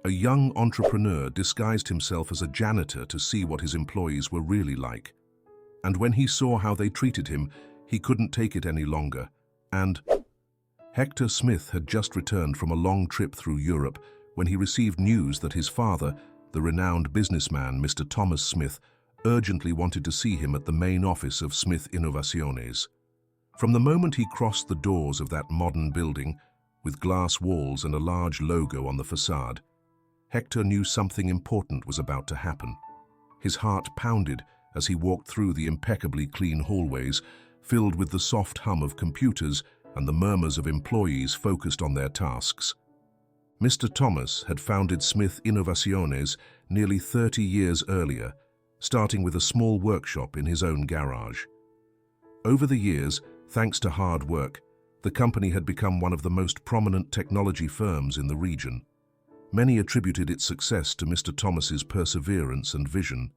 A young entrepreneur disguised himself as a janitor to see what his employees were really like. And when he saw how they treated him, he couldn't take it any longer. And Hector Smith had just returned from a long trip through Europe when he received news that his father, the renowned businessman Mr. Thomas Smith, urgently wanted to see him at the main office of Smith Innovaciones. From the moment he crossed the doors of that modern building, with glass walls and a large logo on the facade, Hector knew something important was about to happen. His heart pounded as he walked through the impeccably clean hallways, filled with the soft hum of computers and the murmurs of employees focused on their tasks. Mr. Thomas had founded Smith Innovaciones nearly 30 years earlier, starting with a small workshop in his own garage. Over the years, thanks to hard work, the company had become one of the most prominent technology firms in the region. Many attributed its success to Mr. Thomas's perseverance and vision.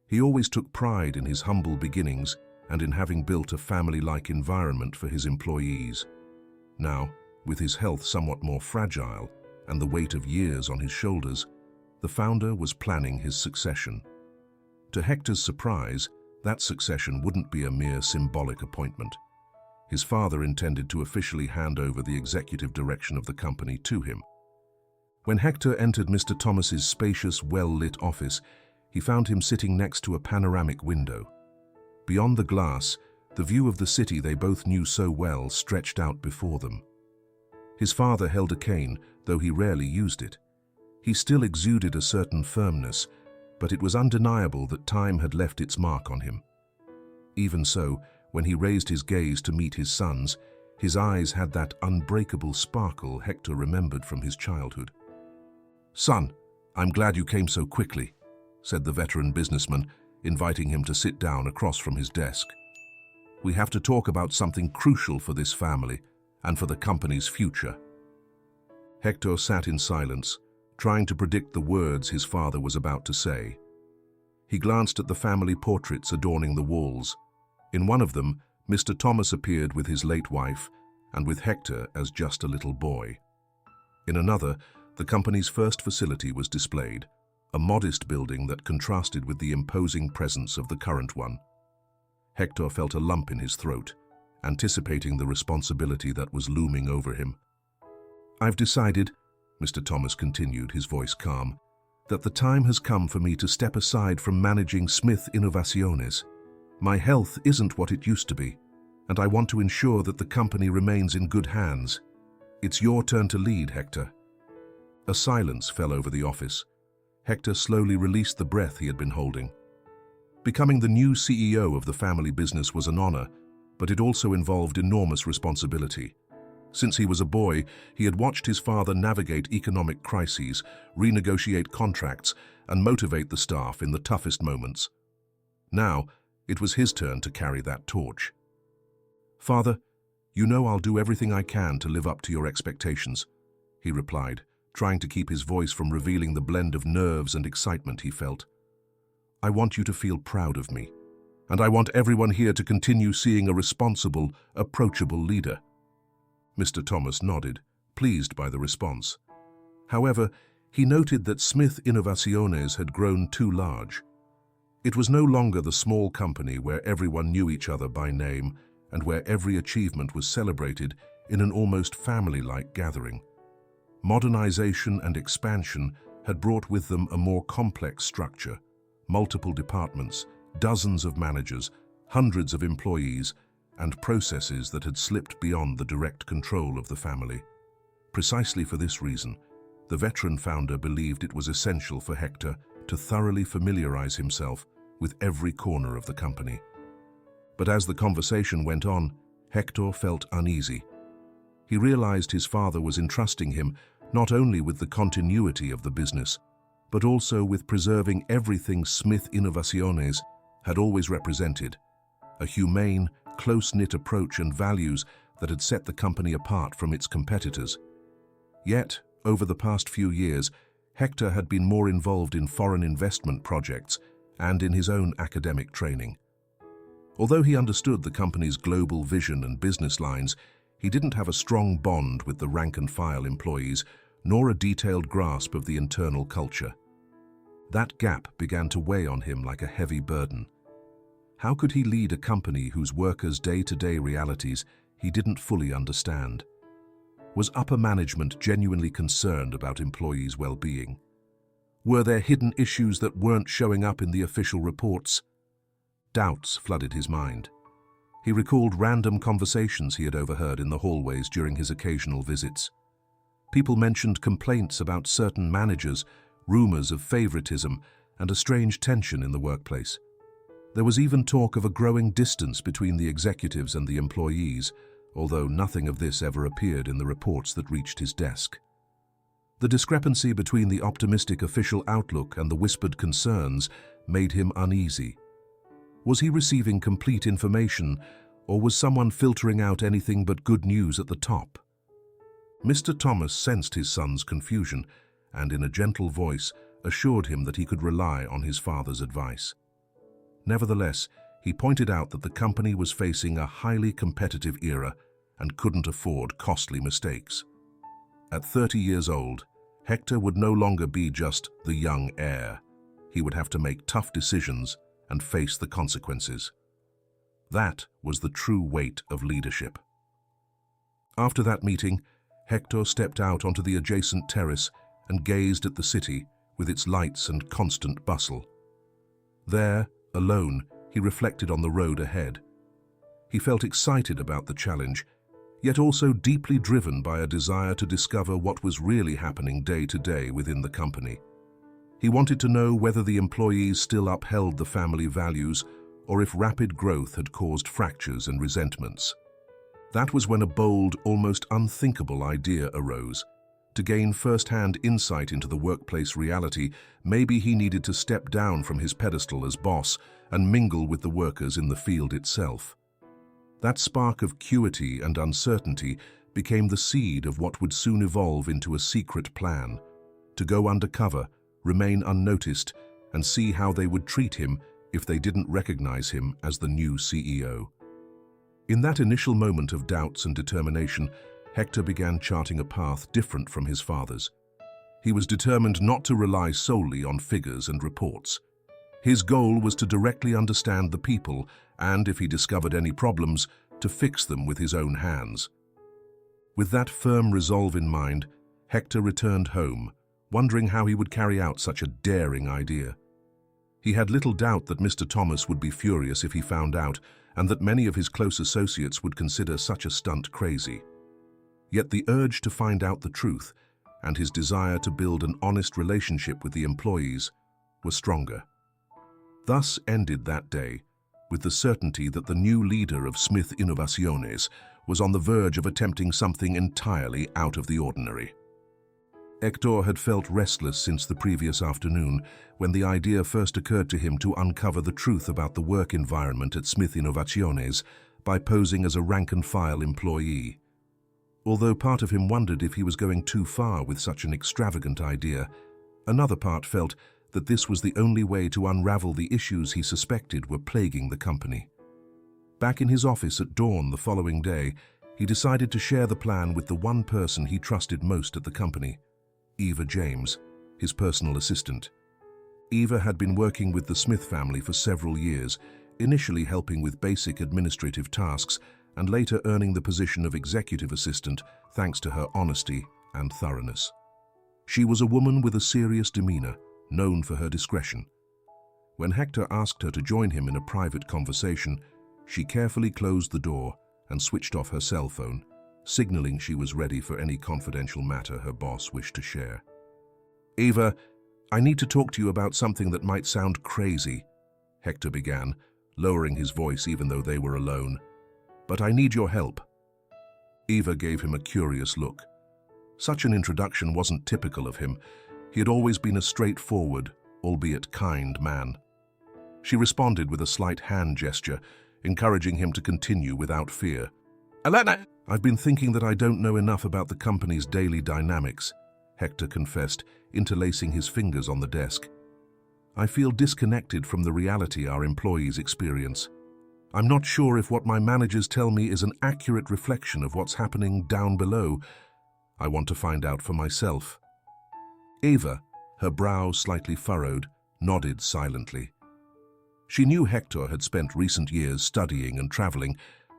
He always took pride in his humble beginnings and in having built a family-like environment for his employees. Now, with his health somewhat more fragile and the weight of years on his shoulders, the founder was planning his succession. To Hector's surprise, that succession wouldn't be a mere symbolic appointment. His father intended to officially hand over the executive direction of the company to him. When Hector entered Mr. Thomas's spacious, well-lit office, he found him sitting next to a panoramic window. Beyond the glass, the view of the city they both knew so well stretched out before them. His father held a cane, though he rarely used it. He still exuded a certain firmness, but it was undeniable that time had left its mark on him. Even so, when he raised his gaze to meet his son's, his eyes had that unbreakable sparkle Hector remembered from his childhood. "Son, I'm glad you came so quickly," said the veteran businessman, inviting him to sit down across from his desk. "We have to talk about something crucial for this family and for the company's future." Hector sat in silence, trying to predict the words his father was about to say. He glanced at the family portraits adorning the walls. In one of them, Mr. Thomas appeared with his late wife and with Hector as just a little boy. In another, the company's first facility was displayed, a modest building that contrasted with the imposing presence of the current one. Hector felt a lump in his throat, anticipating the responsibility that was looming over him. "I've decided," Mr. Thomas continued, his voice calm, "that the time has come for me to step aside from managing Smith Innovaciones. My health isn't what it used to be, and I want to ensure that the company remains in good hands. It's your turn to lead, Hector." A silence fell over the office. Hector slowly released the breath he had been holding. Becoming the new CEO of the family business was an honor, but it also involved enormous responsibility. Since he was a boy, he had watched his father navigate economic crises, renegotiate contracts, and motivate the staff in the toughest moments. Now, it was his turn to carry that torch. "Father, you know I'll do everything I can to live up to your expectations," he replied, trying to keep his voice from revealing the blend of nerves and excitement he felt. "I want you to feel proud of me, and I want everyone here to continue seeing a responsible, approachable leader." Mr. Thomas nodded, pleased by the response. However, he noted that Smith Innovaciones had grown too large. It was no longer the small company where everyone knew each other by name and where every achievement was celebrated in an almost family-like gathering. Modernization and expansion had brought with them a more complex structure, multiple departments, dozens of managers, hundreds of employees, and processes that had slipped beyond the direct control of the family. Precisely for this reason, the veteran founder believed it was essential for Hector to thoroughly familiarize himself with every corner of the company. But as the conversation went on, Hector felt uneasy. He realized his father was entrusting him not only with the continuity of the business, but also with preserving everything Smith Innovaciones had always represented, a humane, close-knit approach and values that had set the company apart from its competitors. Yet, over the past few years, Hector had been more involved in foreign investment projects and in his own academic training. Although he understood the company's global vision and business lines, he didn't have a strong bond with the rank-and-file employees nor a detailed grasp of the internal culture. That gap began to weigh on him like a heavy burden. How could he lead a company whose workers' day-to-day realities he didn't fully understand? Was upper management genuinely concerned about employees' well-being? Were there hidden issues that weren't showing up in the official reports? Doubts flooded his mind. He recalled random conversations he had overheard in the hallways during his occasional visits. People mentioned complaints about certain managers, rumors of favoritism, and a strange tension in the workplace. There was even talk of a growing distance between the executives and the employees, although nothing of this ever appeared in the reports that reached his desk. The discrepancy between the optimistic official outlook and the whispered concerns made him uneasy. Was he receiving complete information, or was someone filtering out anything but good news at the top? Mr. Thomas sensed his son's confusion and, in a gentle voice, assured him that he could rely on his father's advice. Nevertheless, he pointed out that the company was facing a highly competitive era and couldn't afford costly mistakes. At 30 years old, Hector would no longer be just the young heir. He would have to make tough decisions and face the consequences. That was the true weight of leadership. After that meeting, Hector stepped out onto the adjacent terrace and gazed at the city with its lights and constant bustle. There, alone, he reflected on the road ahead. He felt excited about the challenge, yet also deeply driven by a desire to discover what was really happening day to day within the company. He wanted to know whether the employees still upheld the family values or if rapid growth had caused fractures and resentments. That was when a bold, almost unthinkable idea arose. To gain first-hand insight into the workplace reality, maybe he needed to step down from his pedestal as boss and mingle with the workers in the field itself. That spark of acuity and uncertainty became the seed of what would soon evolve into a secret plan: to go undercover, remain unnoticed, and see how they would treat him if they didn't recognize him as the new CEO. In that initial moment of doubts and determination, Hector began charting a path different from his father's. He was determined not to rely solely on figures and reports. His goal was to directly understand the people and, if he discovered any problems, to fix them with his own hands. With that firm resolve in mind, Hector returned home, wondering how he would carry out such a daring idea. He had little doubt that Mr. Thomas would be furious if he found out, and that many of his close associates would consider such a stunt crazy. Yet the urge to find out the truth and his desire to build an honest relationship with the employees were stronger. Thus ended that day, with the certainty that the new leader of Smith Innovaciones was on the verge of attempting something entirely out of the ordinary. Hector had felt restless since the previous afternoon, when the idea first occurred to him to uncover the truth about the work environment at Smith Innovaciones by posing as a rank-and-file employee. Although part of him wondered if he was going too far with such an extravagant idea, another part felt that this was the only way to unravel the issues he suspected were plaguing the company. Back in his office at dawn the following day, he decided to share the plan with the one person he trusted most at the company, Eva James, his personal assistant. Eva had been working with the Smith family for several years, initially helping with basic administrative tasks and later earning the position of executive assistant thanks to her honesty and thoroughness. She was a woman with a serious demeanor, known for her discretion. When Hector asked her to join him in a private conversation, she carefully closed the door and switched off her cell phone, signaling she was ready for any confidential matter her boss wished to share. "Eva, I need to talk to you about something that might sound crazy," Hector began, lowering his voice even though they were alone. "But I need your help." Eva gave him a curious look. Such an introduction wasn't typical of him. He had always been a straightforward, albeit kind man. She responded with a slight hand gesture, encouraging him to continue without fear. "Elena, I've been thinking that I don't know enough about the company's daily dynamics," Hector confessed, interlacing his fingers on the desk. "I feel disconnected from the reality our employees experience. I'm not sure if what my managers tell me is an accurate reflection of what's happening down below. I want to find out for myself." Eva, her brow slightly furrowed, nodded silently. She knew Hector had spent recent years studying and traveling,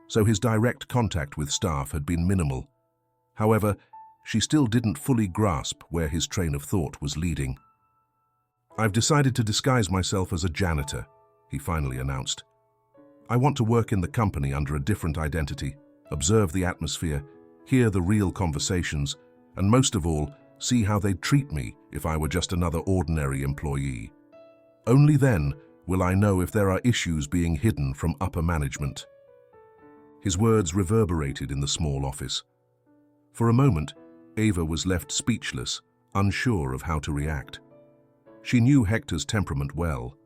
so his direct contact with staff had been minimal. However, she still didn't fully grasp where his train of thought was leading. "I've decided to disguise myself as a janitor," he finally announced. "I want to work in the company under a different identity, observe the atmosphere, hear the real conversations, and most of all, see how they'd treat me if I were just another ordinary employee. Only then will I know if there are issues being hidden from upper management." His words reverberated in the small office. For a moment, Eva was left speechless, unsure of how to react. She knew Hector's temperament well.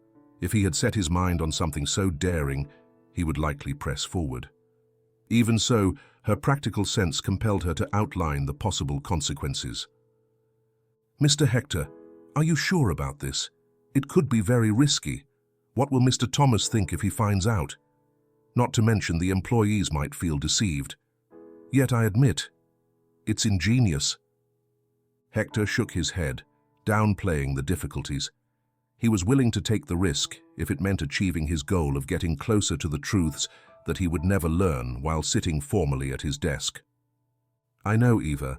If he had set his mind on something so daring, he would likely press forward. Even so, her practical sense compelled her to outline the possible consequences. "Mr. Hector, are you sure about this? It could be very risky. What will Mr. Thomas think if he finds out? Not to mention the employees might feel deceived. Yet I admit, it's ingenious." Hector shook his head, downplaying the difficulties. He was willing to take the risk if it meant achieving his goal of getting closer to the truths that he would never learn while sitting formally at his desk. "I know, Eva,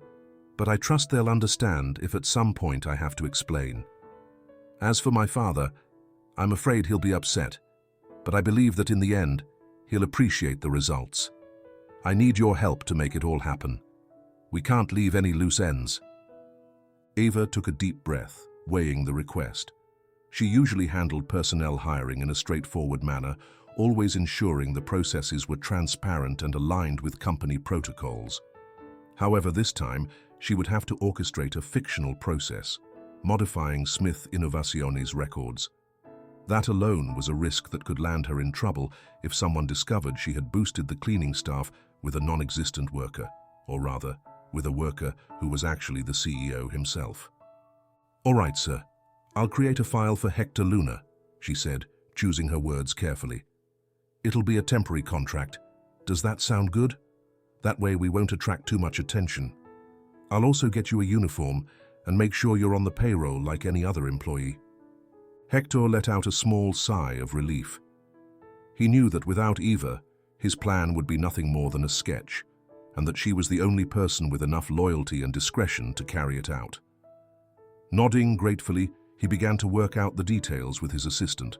but I trust they'll understand if at some point I have to explain. As for my father, I'm afraid he'll be upset, but I believe that in the end, he'll appreciate the results. I need your help to make it all happen. We can't leave any loose ends." Eva took a deep breath, weighing the request. She usually handled personnel hiring in a straightforward manner, always ensuring the processes were transparent and aligned with company protocols. However, this time, she would have to orchestrate a fictional process, modifying Smith Innovaciones records. That alone was a risk that could land her in trouble if someone discovered she had boosted the cleaning staff with a non-existent worker, or rather, with a worker who was actually the CEO himself. "All right, sir. I'll create a file for Hector Luna," she said, choosing her words carefully. "It'll be a temporary contract. Does that sound good? That way we won't attract too much attention. I'll also get you a uniform and make sure you're on the payroll like any other employee." Hector let out a small sigh of relief. He knew that without Eva, his plan would be nothing more than a sketch, and that she was the only person with enough loyalty and discretion to carry it out. Nodding gratefully, he began to work out the details with his assistant.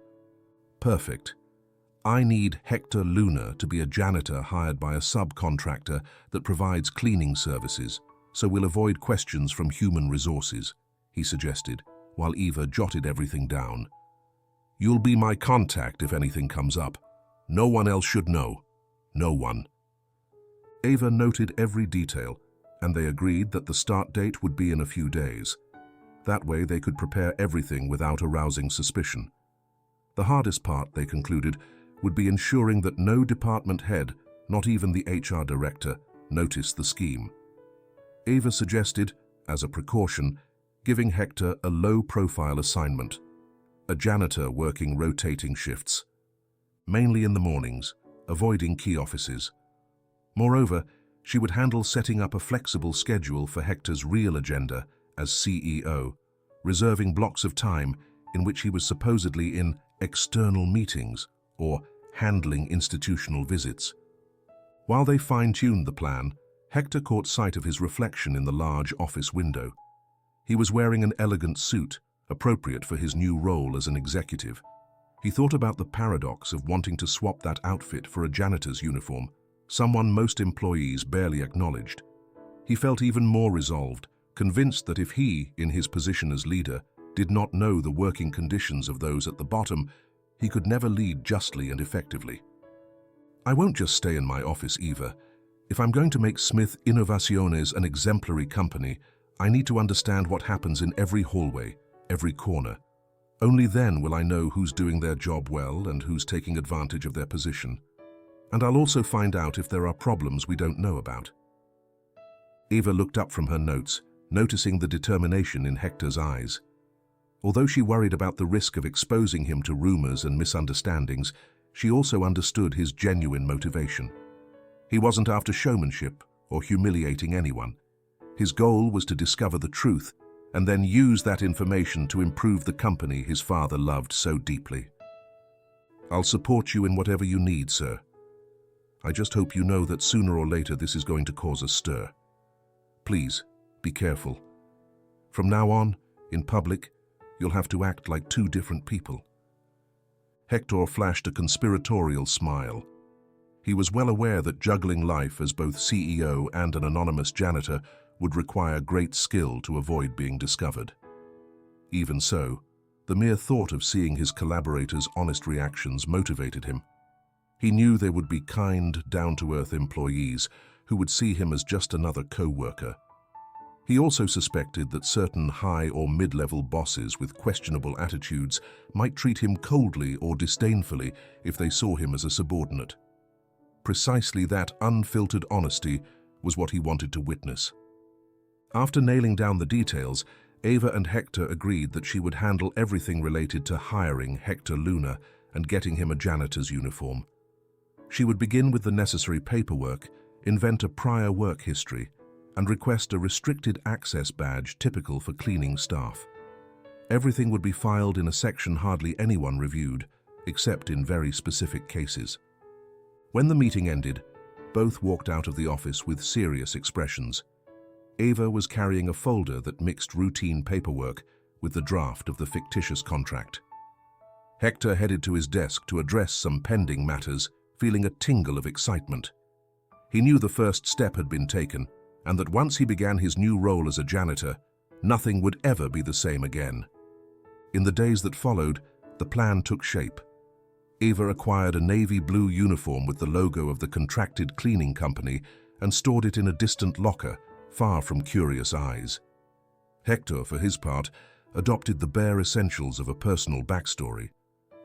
"Perfect. I need Hector Luna to be a janitor hired by a subcontractor that provides cleaning services, so we'll avoid questions from human resources," he suggested, while Eva jotted everything down. "You'll be my contact if anything comes up. No one else should know. No one." Eva noted every detail, and they agreed that the start date would be in a few days. That way they could prepare everything without arousing suspicion. The hardest part, they concluded, would be ensuring that no department head, not even the HR director, noticed the scheme. Eva suggested, as a precaution, giving Hector a low-profile assignment, a janitor working rotating shifts, mainly in the mornings, avoiding key offices. Moreover, she would handle setting up a flexible schedule for Hector's real agenda as CEO, reserving blocks of time in which he was supposedly in external meetings or handling institutional visits. While they fine-tuned the plan, Hector caught sight of his reflection in the large office window. He was wearing an elegant suit, appropriate for his new role as an executive. He thought about the paradox of wanting to swap that outfit for a janitor's uniform, someone most employees barely acknowledged. He felt even more resolved, convinced that if he, in his position as leader, did not know the working conditions of those at the bottom, he could never lead justly and effectively. "I won't just stay in my office, Eva. If I'm going to make Smith Innovaciones an exemplary company, I need to understand what happens in every hallway, every corner. Only then will I know who's doing their job well and who's taking advantage of their position. And I'll also find out if there are problems we don't know about." Eva looked up from her notes, noticing the determination in Hector's eyes. Although she worried about the risk of exposing him to rumors and misunderstandings, she also understood his genuine motivation. He wasn't after showmanship or humiliating anyone. His goal was to discover the truth and then use that information to improve the company his father loved so deeply. "I'll support you in whatever you need, sir. I just hope you know that sooner or later this is going to cause a stir. Please, be careful. From now on, in public, you'll have to act like two different people." Hector flashed a conspiratorial smile. He was well aware that juggling life as both CEO and an anonymous janitor would require great skill to avoid being discovered. Even so, the mere thought of seeing his collaborators' honest reactions motivated him. He knew they would be kind, down-to-earth employees who would see him as just another co-worker. He also suspected that certain high or mid-level bosses with questionable attitudes might treat him coldly or disdainfully if they saw him as a subordinate. Precisely that unfiltered honesty was what he wanted to witness. After nailing down the details, Ava and Hector agreed that she would handle everything related to hiring Hector Luna and getting him a janitor's uniform. She would begin with the necessary paperwork, invent a prior work history, and request a restricted access badge typical for cleaning staff. Everything would be filed in a section hardly anyone reviewed, except in very specific cases. When the meeting ended, both walked out of the office with serious expressions. Ava was carrying a folder that mixed routine paperwork with the draft of the fictitious contract. Hector headed to his desk to address some pending matters, feeling a tingle of excitement. He knew the first step had been taken, and that once he began his new role as a janitor, nothing would ever be the same again. In the days that followed, the plan took shape. Ava acquired a navy blue uniform with the logo of the contracted cleaning company and stored it in a distant locker, far from curious eyes. Hector, for his part, adopted the bare essentials of a personal backstory.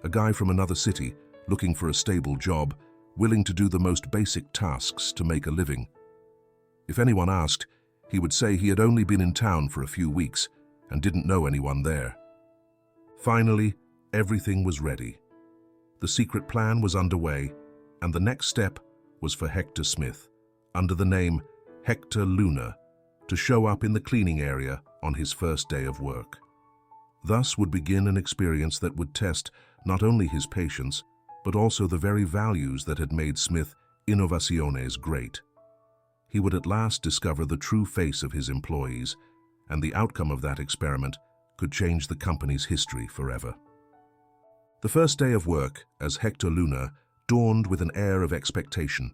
A guy from another city, looking for a stable job, willing to do the most basic tasks to make a living. If anyone asked, he would say he had only been in town for a few weeks and didn't know anyone there. Finally, everything was ready. The secret plan was underway, and the next step was for Hector Smith, under the name Hector Luna, to show up in the cleaning area on his first day of work. Thus would begin an experience that would test not only his patience, but also the very values that had made Smith Innovaciones great. He would at last discover the true face of his employees, and the outcome of that experiment could change the company's history forever. The first day of work, as Hector Luna, dawned with an air of expectation.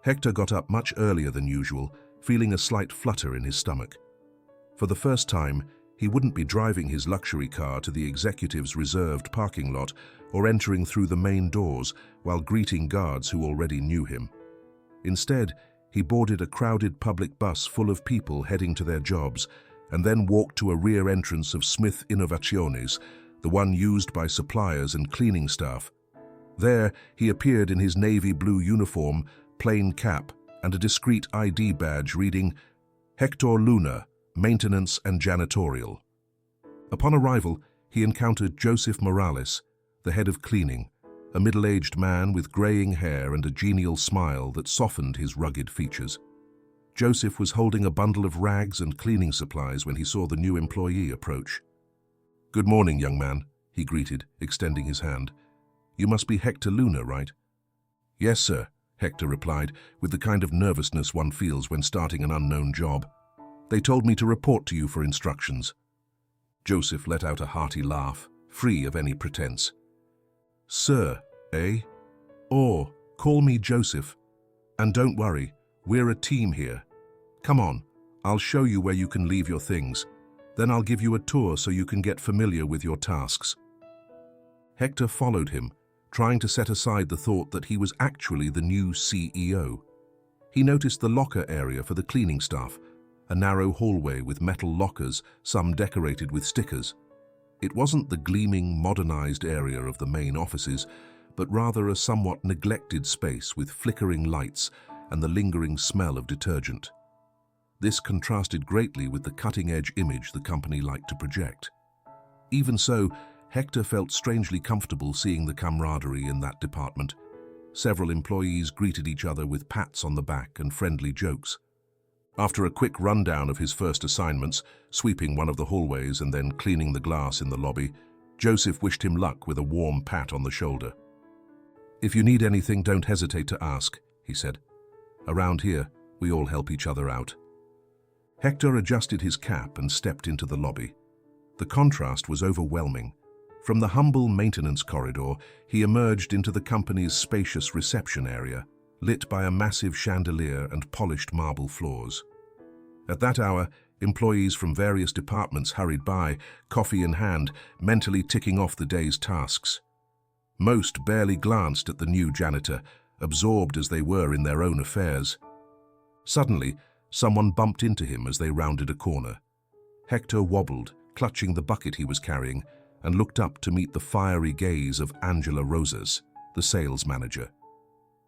Hector got up much earlier than usual, feeling a slight flutter in his stomach. For the first time, he wouldn't be driving his luxury car to the executive's reserved parking lot or entering through the main doors while greeting guards who already knew him. Instead, he boarded a crowded public bus full of people heading to their jobs and then walked to a rear entrance of Smith Innovaciones, the one used by suppliers and cleaning staff. There, he appeared in his navy blue uniform, plain cap, and a discreet ID badge reading Hector Luna, Maintenance and Janitorial. Upon arrival, he encountered Joseph Morales, the head of cleaning, a middle-aged man with graying hair and a genial smile that softened his rugged features. Joseph was holding a bundle of rags and cleaning supplies when he saw the new employee approach. "Good morning, young man," he greeted, extending his hand. "You must be Hector Luna, right?" "Yes, sir," Hector replied, with the kind of nervousness one feels when starting an unknown job. "They told me to report to you for instructions." Joseph let out a hearty laugh, free of any pretense. "Sir, eh? Or, call me Joseph. And don't worry, we're a team here. Come on, I'll show you where you can leave your things. Then I'll give you a tour so you can get familiar with your tasks." Hector followed him, trying to set aside the thought that he was actually the new CEO. He noticed the locker area for the cleaning staff, a narrow hallway with metal lockers, some decorated with stickers. It wasn't the gleaming, modernized area of the main offices, but rather a somewhat neglected space with flickering lights and the lingering smell of detergent. This contrasted greatly with the cutting-edge image the company liked to project. Even so, Hector felt strangely comfortable seeing the camaraderie in that department. Several employees greeted each other with pats on the back and friendly jokes. After a quick rundown of his first assignments, sweeping one of the hallways and then cleaning the glass in the lobby, Joseph wished him luck with a warm pat on the shoulder. "If you need anything, don't hesitate to ask," he said. "Around here, we all help each other out." Hector adjusted his cap and stepped into the lobby. The contrast was overwhelming. From the humble maintenance corridor, he emerged into the company's spacious reception area, lit by a massive chandelier and polished marble floors. At that hour, employees from various departments hurried by, coffee in hand, mentally ticking off the day's tasks. Most barely glanced at the new janitor, absorbed as they were in their own affairs. Suddenly, someone bumped into him as they rounded a corner. Hector wobbled, clutching the bucket he was carrying, and looked up to meet the fiery gaze of Angela Rosas, the sales manager.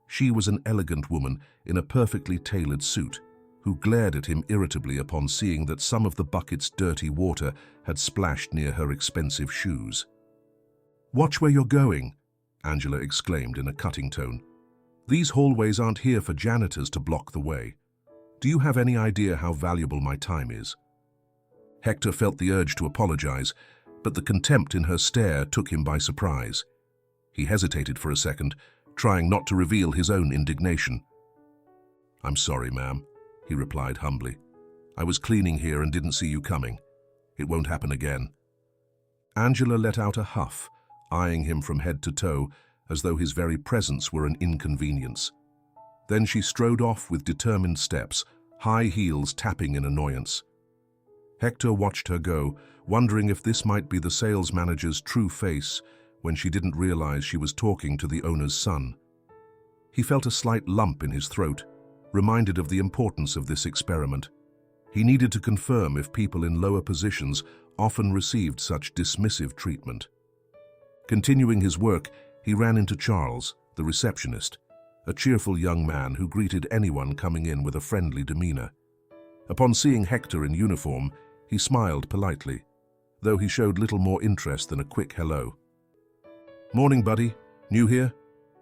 She was an elegant woman in a perfectly tailored suit, who glared at him irritably upon seeing that some of the bucket's dirty water had splashed near her expensive shoes. "Watch where you're going," Angela exclaimed in a cutting tone. "These hallways aren't here for janitors to block the way. Do you have any idea how valuable my time is?" Hector felt the urge to apologize, but the contempt in her stare took him by surprise. He hesitated for a second, trying not to reveal his own indignation. "I'm sorry, ma'am," he replied humbly. "I was cleaning here and didn't see you coming. It won't happen again." Angela let out a huff, eyeing him from head to toe, as though his very presence were an inconvenience. Then she strode off with determined steps, high heels tapping in annoyance. Hector watched her go, wondering if this might be the sales manager's true face when she didn't realize she was talking to the owner's son. He felt a slight lump in his throat, reminded of the importance of this experiment. He needed to confirm if people in lower positions often received such dismissive treatment. Continuing his work, he ran into Charles, the receptionist, a cheerful young man who greeted anyone coming in with a friendly demeanor. Upon seeing Hector in uniform, he smiled politely, though he showed little more interest than a quick hello. "Morning, buddy. New here?"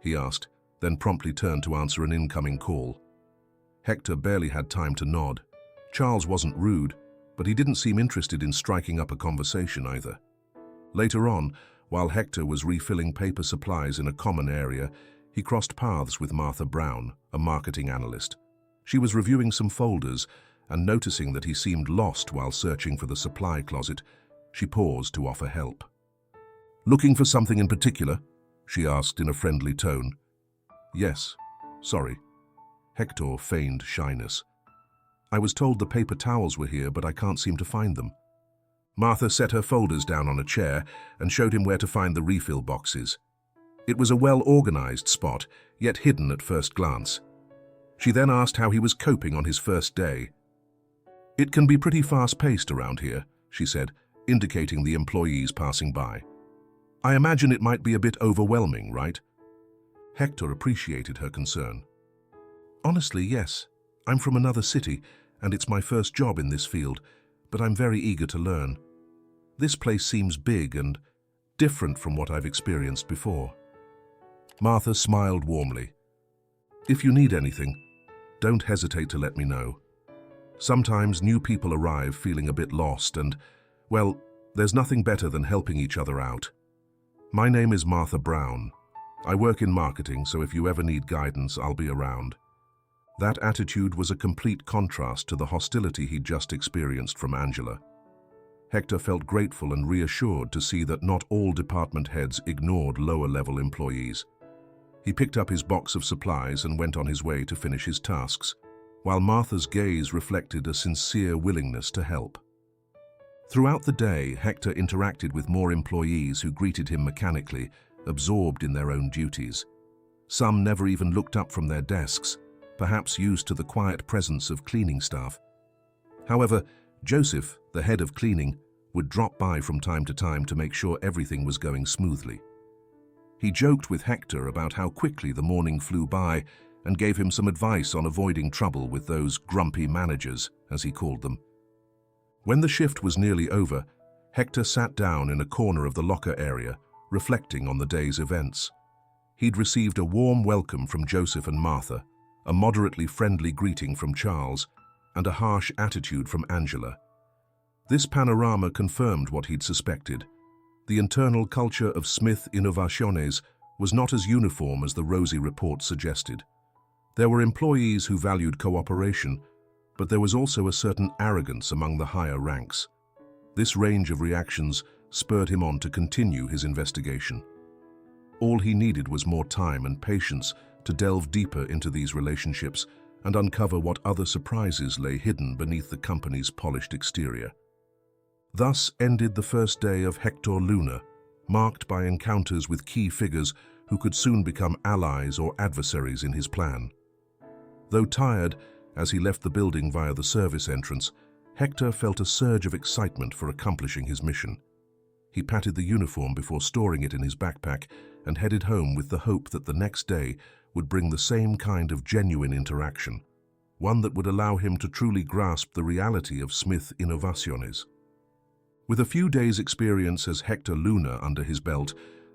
he asked, then promptly turned to answer an incoming call. Hector barely had time to nod. Charles wasn't rude, but he didn't seem interested in striking up a conversation either. Later on, while Hector was refilling paper supplies in a common area, he crossed paths with Martha Brown, a marketing analyst. She was reviewing some folders, and noticing that he seemed lost while searching for the supply closet, she paused to offer help. "Looking for something in particular?" she asked in a friendly tone. "Yes, sorry." Hector feigned shyness. "I was told the paper towels were here, but I can't seem to find them." Martha set her folders down on a chair and showed him where to find the refill boxes. It was a well-organized spot, yet hidden at first glance. She then asked how he was coping on his first day. "It can be pretty fast-paced around here," she said, indicating the employees passing by. "I imagine it might be a bit overwhelming, right?" Hector appreciated her concern. "Honestly, yes. I'm from another city, and it's my first job in this field, but I'm very eager to learn. This place seems big and different from what I've experienced before." Martha smiled warmly. "If you need anything, don't hesitate to let me know. Sometimes new people arrive feeling a bit lost and, well, there's nothing better than helping each other out. My name is Martha Brown. I work in marketing, so if you ever need guidance, I'll be around." That attitude was a complete contrast to the hostility he'd just experienced from Angela. Hector felt grateful and reassured to see that not all department heads ignored lower-level employees. He picked up his box of supplies and went on his way to finish his tasks, while Martha's gaze reflected a sincere willingness to help. Throughout the day, Hector interacted with more employees who greeted him mechanically, absorbed in their own duties. Some never even looked up from their desks, perhaps used to the quiet presence of cleaning staff. However, Joseph, the head of cleaning, would drop by from time to time to make sure everything was going smoothly. He joked with Hector about how quickly the morning flew by and gave him some advice on avoiding trouble with those grumpy managers, as he called them. When the shift was nearly over, Hector sat down in a corner of the locker area, reflecting on the day's events. He'd received a warm welcome from Joseph and Martha, a moderately friendly greeting from Charles, and a harsh attitude from Angela. This panorama confirmed what he'd suspected. The internal culture of Smith Innovaciones was not as uniform as the rosy report suggested. There were employees who valued cooperation, but there was also a certain arrogance among the higher ranks. This range of reactions spurred him on to continue his investigation. All he needed was more time and patience to delve deeper into these relationships and uncover what other surprises lay hidden beneath the company's polished exterior. Thus ended the first day of Hector Luna, marked by encounters with key figures who could soon become allies or adversaries in his plan. Though tired, as he left the building via the service entrance, Hector felt a surge of excitement for accomplishing his mission. He patted the uniform before storing it in his backpack and headed home with the hope that the next day would bring the same kind of genuine interaction, one that would allow him to truly grasp the reality of Smith Innovaciones. With a few days' experience as Hector Luna under his belt,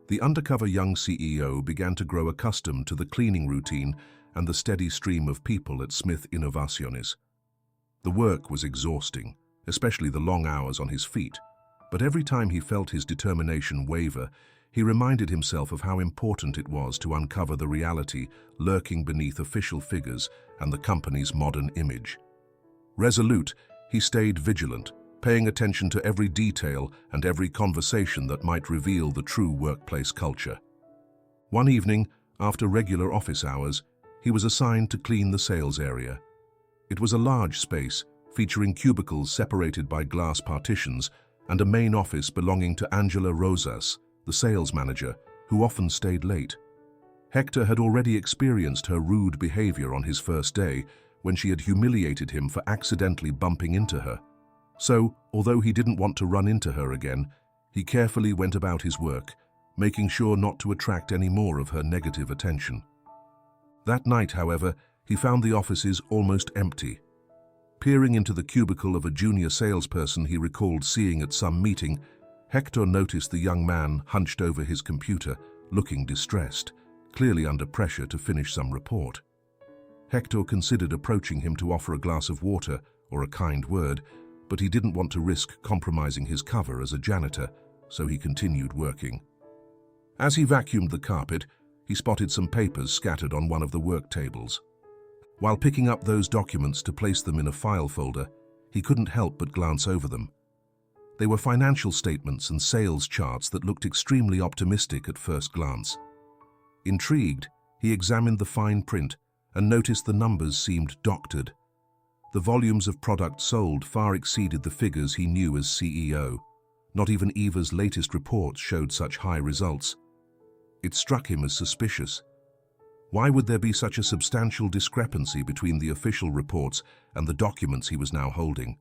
the undercover young CEO began to grow accustomed to the cleaning routine and the steady stream of people at Smith Innovaciones. The work was exhausting, especially the long hours on his feet, but every time he felt his determination waver, he reminded himself of how important it was to uncover the reality lurking beneath official figures and the company's modern image. Resolute, he stayed vigilant, paying attention to every detail and every conversation that might reveal the true workplace culture. One evening, after regular office hours, he was assigned to clean the sales area. It was a large space, featuring cubicles separated by glass partitions and a main office belonging to Angela Rosas, the sales manager, who often stayed late. Hector had already experienced her rude behavior on his first day when she had humiliated him for accidentally bumping into her. So, although he didn't want to run into her again, he carefully went about his work, making sure not to attract any more of her negative attention. That night, however, he found the offices almost empty. Peering into the cubicle of a junior salesperson he recalled seeing at some meeting, Hector noticed the young man hunched over his computer, looking distressed, clearly under pressure to finish some report. Hector considered approaching him to offer a glass of water or a kind word, but he didn't want to risk compromising his cover as a janitor, so he continued working. As he vacuumed the carpet, he spotted some papers scattered on one of the work tables. While picking up those documents to place them in a file folder, he couldn't help but glance over them. They were financial statements and sales charts that looked extremely optimistic at first glance. Intrigued, he examined the fine print and noticed the numbers seemed doctored. The volumes of product sold far exceeded the figures he knew as CEO. Not even Eva's latest reports showed such high results. It struck him as suspicious. Why would there be such a substantial discrepancy between the official reports and the documents he was now holding?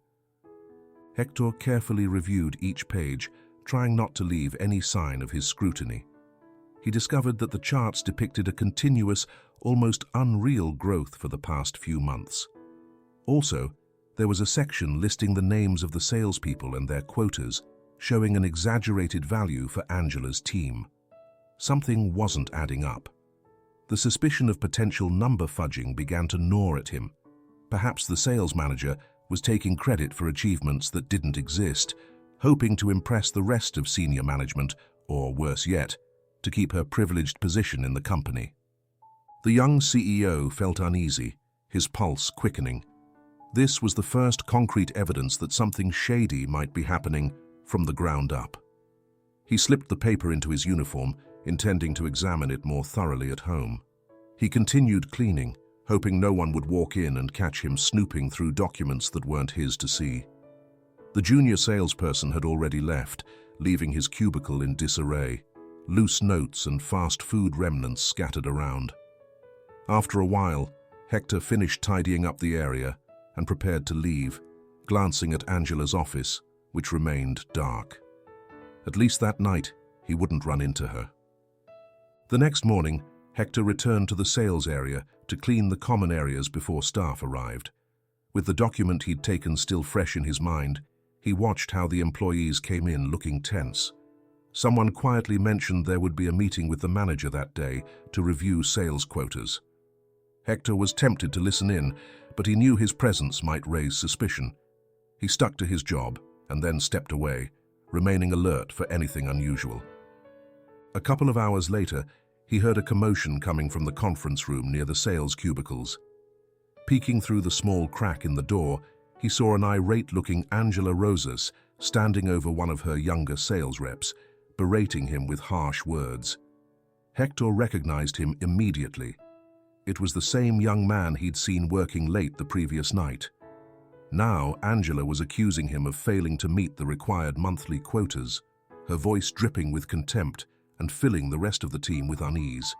Hector carefully reviewed each page, trying not to leave any sign of his scrutiny. He discovered that the charts depicted a continuous, almost unreal growth for the past few months. Also, there was a section listing the names of the salespeople and their quotas, showing an exaggerated value for Angela's team. Something wasn't adding up. The suspicion of potential number fudging began to gnaw at him. Perhaps the sales manager was taking credit for achievements that didn't exist, hoping to impress the rest of senior management, or worse yet, to keep her privileged position in the company. The young CEO felt uneasy, his pulse quickening. This was the first concrete evidence that something shady might be happening from the ground up. He slipped the paper into his uniform, intending to examine it more thoroughly at home. He continued cleaning, hoping no one would walk in and catch him snooping through documents that weren't his to see. The junior salesperson had already left, leaving his cubicle in disarray, loose notes and fast food remnants scattered around. After a while, Hector finished tidying up the area and prepared to leave, glancing at Angela's office, which remained dark. At least that night, he wouldn't run into her. The next morning, Hector returned to the sales area to clean the common areas before staff arrived. With the document he'd taken still fresh in his mind, he watched how the employees came in looking tense. Someone quietly mentioned there would be a meeting with the manager that day to review sales quotas. Hector was tempted to listen in, but he knew his presence might raise suspicion. He stuck to his job and then stepped away, remaining alert for anything unusual. A couple of hours later, he heard a commotion coming from the conference room near the sales cubicles. Peeking through the small crack in the door, he saw an irate-looking Angela Rosas standing over one of her younger sales reps, berating him with harsh words. Hector recognized him immediately. It was the same young man he'd seen working late the previous night. Now, Angela was accusing him of failing to meet the required monthly quotas, her voice dripping with contempt and filling the rest of the team with unease.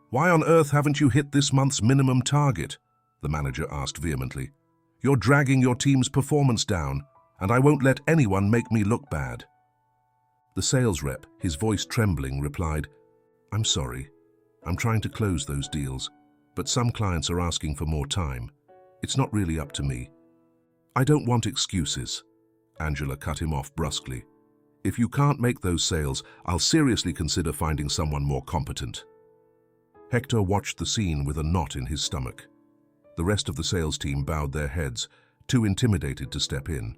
"Why on earth haven't you hit this month's minimum target?" the manager asked vehemently. "You're dragging your team's performance down, and I won't let anyone make me look bad." The sales rep, his voice trembling, replied, "I'm sorry. I'm trying to close those deals, but some clients are asking for more time. It's not really up to me." "I don't want excuses," Angela cut him off brusquely. "If you can't make those sales, I'll seriously consider finding someone more competent." Hector watched the scene with a knot in his stomach. The rest of the sales team bowed their heads, too intimidated to step in.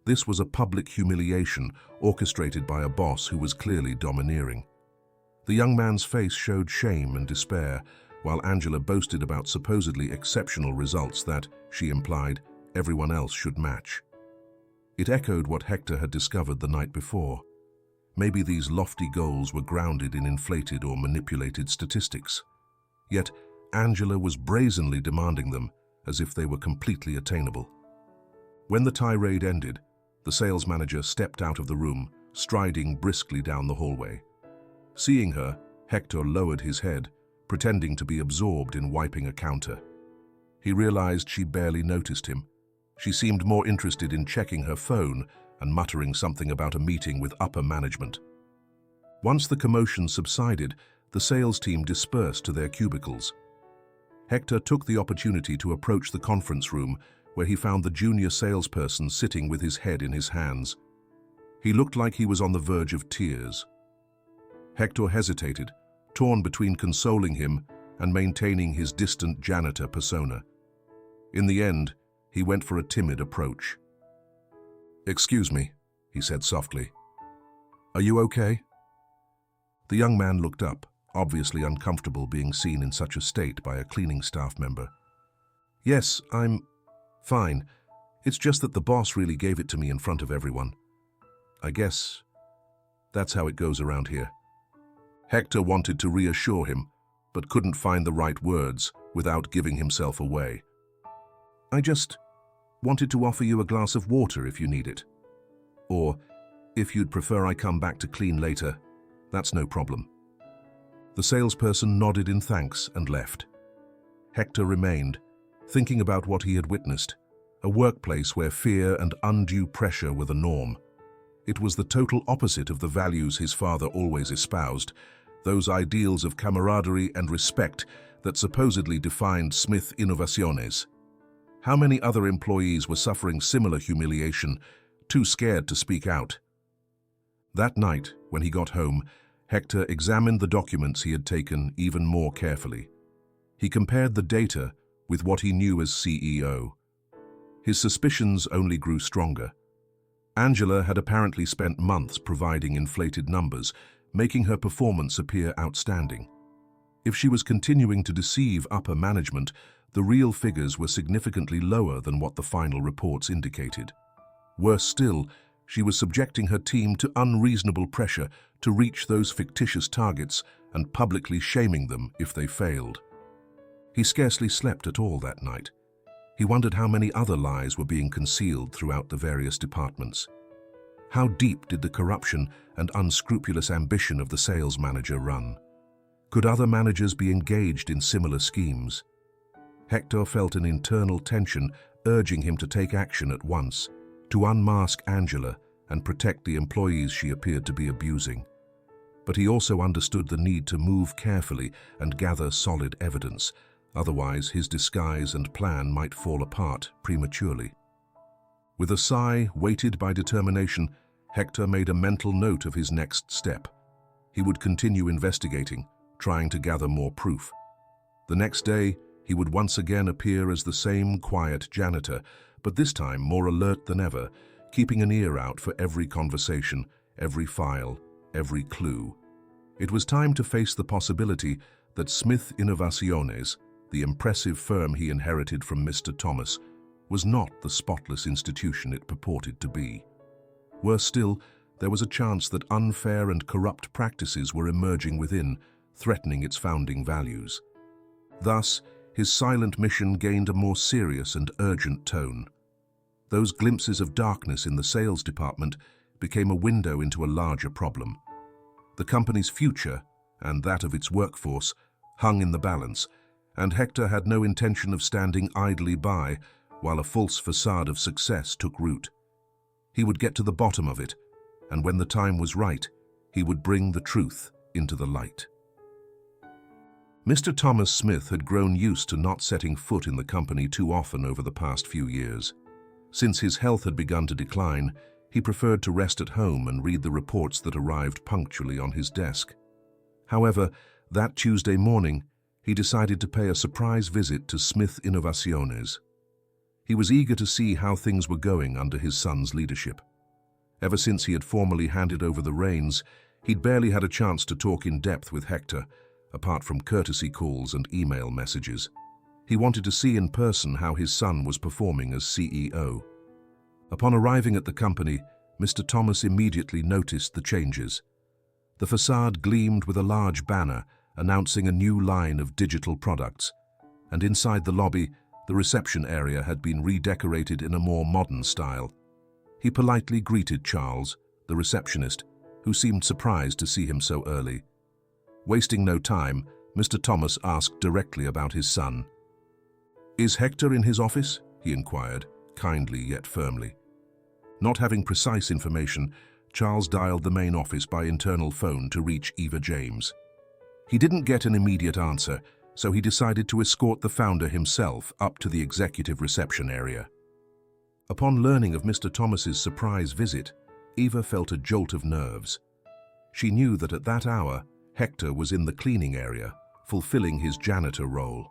This was a public humiliation orchestrated by a boss who was clearly domineering. The young man's face showed shame and despair, while Angela boasted about supposedly exceptional results that, she implied, everyone else should match. It echoed what Hector had discovered the night before. Maybe these lofty goals were grounded in inflated or manipulated statistics. Yet, Angela was brazenly demanding them as if they were completely attainable. When the tirade ended, the sales manager stepped out of the room, striding briskly down the hallway. Seeing her, Hector lowered his head, pretending to be absorbed in wiping a counter. He realized she barely noticed him. She seemed more interested in checking her phone and muttering something about a meeting with upper management. Once the commotion subsided, the sales team dispersed to their cubicles. Hector took the opportunity to approach the conference room, where he found the junior salesperson sitting with his head in his hands. He looked like he was on the verge of tears. Hector hesitated, torn between consoling him and maintaining his distant janitor persona. In the end, he went for a timid approach. "Excuse me," he said softly. "Are you okay?" The young man looked up, obviously uncomfortable being seen in such a state by a cleaning staff member. "Yes, I'm fine. It's just that the boss really gave it to me in front of everyone. I guess that's how it goes around here." Hector wanted to reassure him, but couldn't find the right words without giving himself away. "I just wanted to offer you a glass of water if you need it. Or, if you'd prefer I come back to clean later, that's no problem." The salesperson nodded in thanks and left. Hector remained, thinking about what he had witnessed, a workplace where fear and undue pressure were the norm. It was the total opposite of the values his father always espoused, those ideals of camaraderie and respect that supposedly defined Smith Innovaciones. How many other employees were suffering similar humiliation, too scared to speak out? That night, when he got home, Hector examined the documents he had taken even more carefully. He compared the data with what he knew as CEO. His suspicions only grew stronger. Angela had apparently spent months providing inflated numbers, making her performance appear outstanding. If she was continuing to deceive upper management, the real figures were significantly lower than what the final reports indicated. Worse still, she was subjecting her team to unreasonable pressure to reach those fictitious targets and publicly shaming them if they failed. He scarcely slept at all that night. He wondered how many other lies were being concealed throughout the various departments. How deep did the corruption and unscrupulous ambition of the sales manager run? Could other managers be engaged in similar schemes? Hector felt an internal tension urging him to take action at once, to unmask Angela and protect the employees she appeared to be abusing. But he also understood the need to move carefully and gather solid evidence, otherwise his disguise and plan might fall apart prematurely. With a sigh weighted by determination, Hector made a mental note of his next step. He would continue investigating, trying to gather more proof. The next day, He would once again appear as the same quiet janitor, but this time more alert than ever, keeping an ear out for every conversation, every file, every clue. It was time to face the possibility that Smith Innovaciones, the impressive firm he inherited from Mr. Thomas, was not the spotless institution it purported to be. Worse still, there was a chance that unfair and corrupt practices were emerging within, threatening its founding values. Thus, his silent mission gained a more serious and urgent tone. Those glimpses of darkness in the sales department became a window into a larger problem. The company's future, and that of its workforce, hung in the balance, and Hector had no intention of standing idly by while a false facade of success took root. He would get to the bottom of it, and when the time was right, he would bring the truth into the light. Mr. Thomas Smith had grown used to not setting foot in the company too often over the past few years. Since his health had begun to decline, he preferred to rest at home and read the reports that arrived punctually on his desk. However, that Tuesday morning, he decided to pay a surprise visit to Smith Innovaciones. He was eager to see how things were going under his son's leadership. Ever since he had formally handed over the reins, he'd barely had a chance to talk in depth with Hector, apart from courtesy calls and email messages. He wanted to see in person how his son was performing as CEO. Upon arriving at the company, Mr. Thomas immediately noticed the changes. The facade gleamed with a large banner announcing a new line of digital products, and inside the lobby, the reception area had been redecorated in a more modern style. He politely greeted Charles, the receptionist, who seemed surprised to see him so early. Wasting no time, Mr. Thomas asked directly about his son. "Is Hector in his office?" he inquired, kindly yet firmly. Not having precise information, Charles dialed the main office by internal phone to reach Eva James. He didn't get an immediate answer, so he decided to escort the founder himself up to the executive reception area. Upon learning of Mr. Thomas's surprise visit, Eva felt a jolt of nerves. She knew that at that hour, Hector was in the cleaning area, fulfilling his janitor role.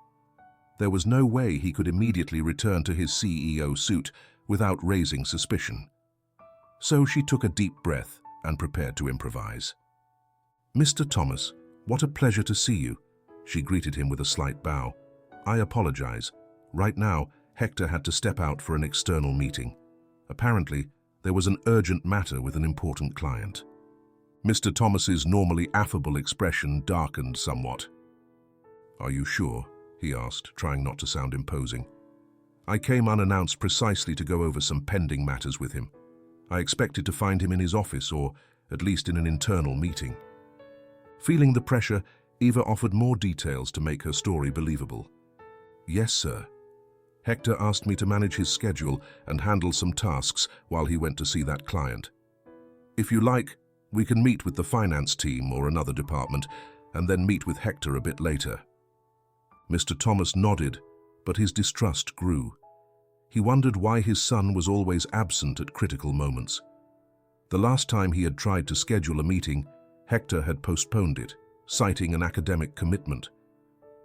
There was no way he could immediately return to his CEO suit without raising suspicion. So she took a deep breath and prepared to improvise. "Mr. Thomas, what a pleasure to see you." She greeted him with a slight bow. "I apologize. Right now, Hector had to step out for an external meeting. Apparently, there was an urgent matter with an important client." Mr. Thomas's normally affable expression darkened somewhat. "Are you sure?" he asked, trying not to sound imposing. "I came unannounced precisely to go over some pending matters with him. I expected to find him in his office or at least in an internal meeting." Feeling the pressure, Eva offered more details to make her story believable. "Yes, sir. Hector asked me to manage his schedule and handle some tasks while he went to see that client. If you like, we can meet with the finance team or another department and then meet with Hector a bit later." Mr. Thomas nodded, but his distrust grew. He wondered why his son was always absent at critical moments. The last time he had tried to schedule a meeting, Hector had postponed it, citing an academic commitment.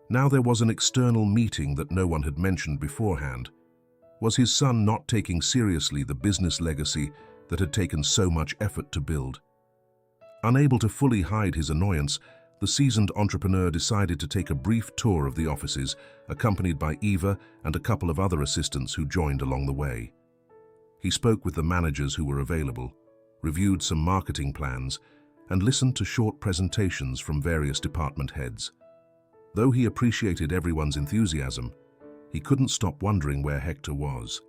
Now there was an external meeting that no one had mentioned beforehand. Was his son not taking seriously the business legacy that had taken so much effort to build? Unable to fully hide his annoyance, the seasoned entrepreneur decided to take a brief tour of the offices, accompanied by Eva and a couple of other assistants who joined along the way. He spoke with the managers who were available, reviewed some marketing plans, and listened to short presentations from various department heads. Though he appreciated everyone's enthusiasm, he couldn't stop wondering where Hector was.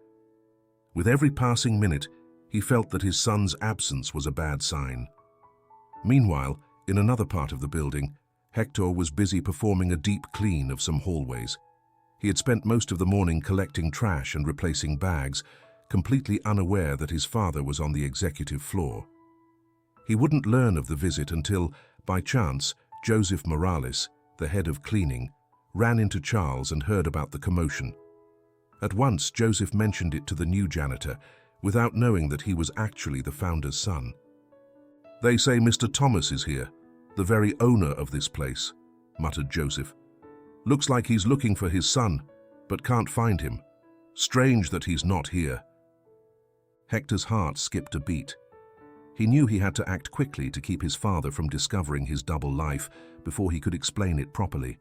With every passing minute, he felt that his son's absence was a bad sign. Meanwhile, in another part of the building, Hector was busy performing a deep clean of some hallways. He had spent most of the morning collecting trash and replacing bags, completely unaware that his father was on the executive floor. He wouldn't learn of the visit until, by chance, Joseph Morales, the head of cleaning, ran into Charles and heard about the commotion. At once, Joseph mentioned it to the new janitor, without knowing that he was actually the founder's son. "They say Mr. Thomas is here, the very owner of this place," muttered Joseph. Looks like he's looking for his son, but can't find him. Strange that he's not here. Hector's heart skipped a beat. He knew he had to act quickly to keep his father from discovering his double life before he could explain it properly.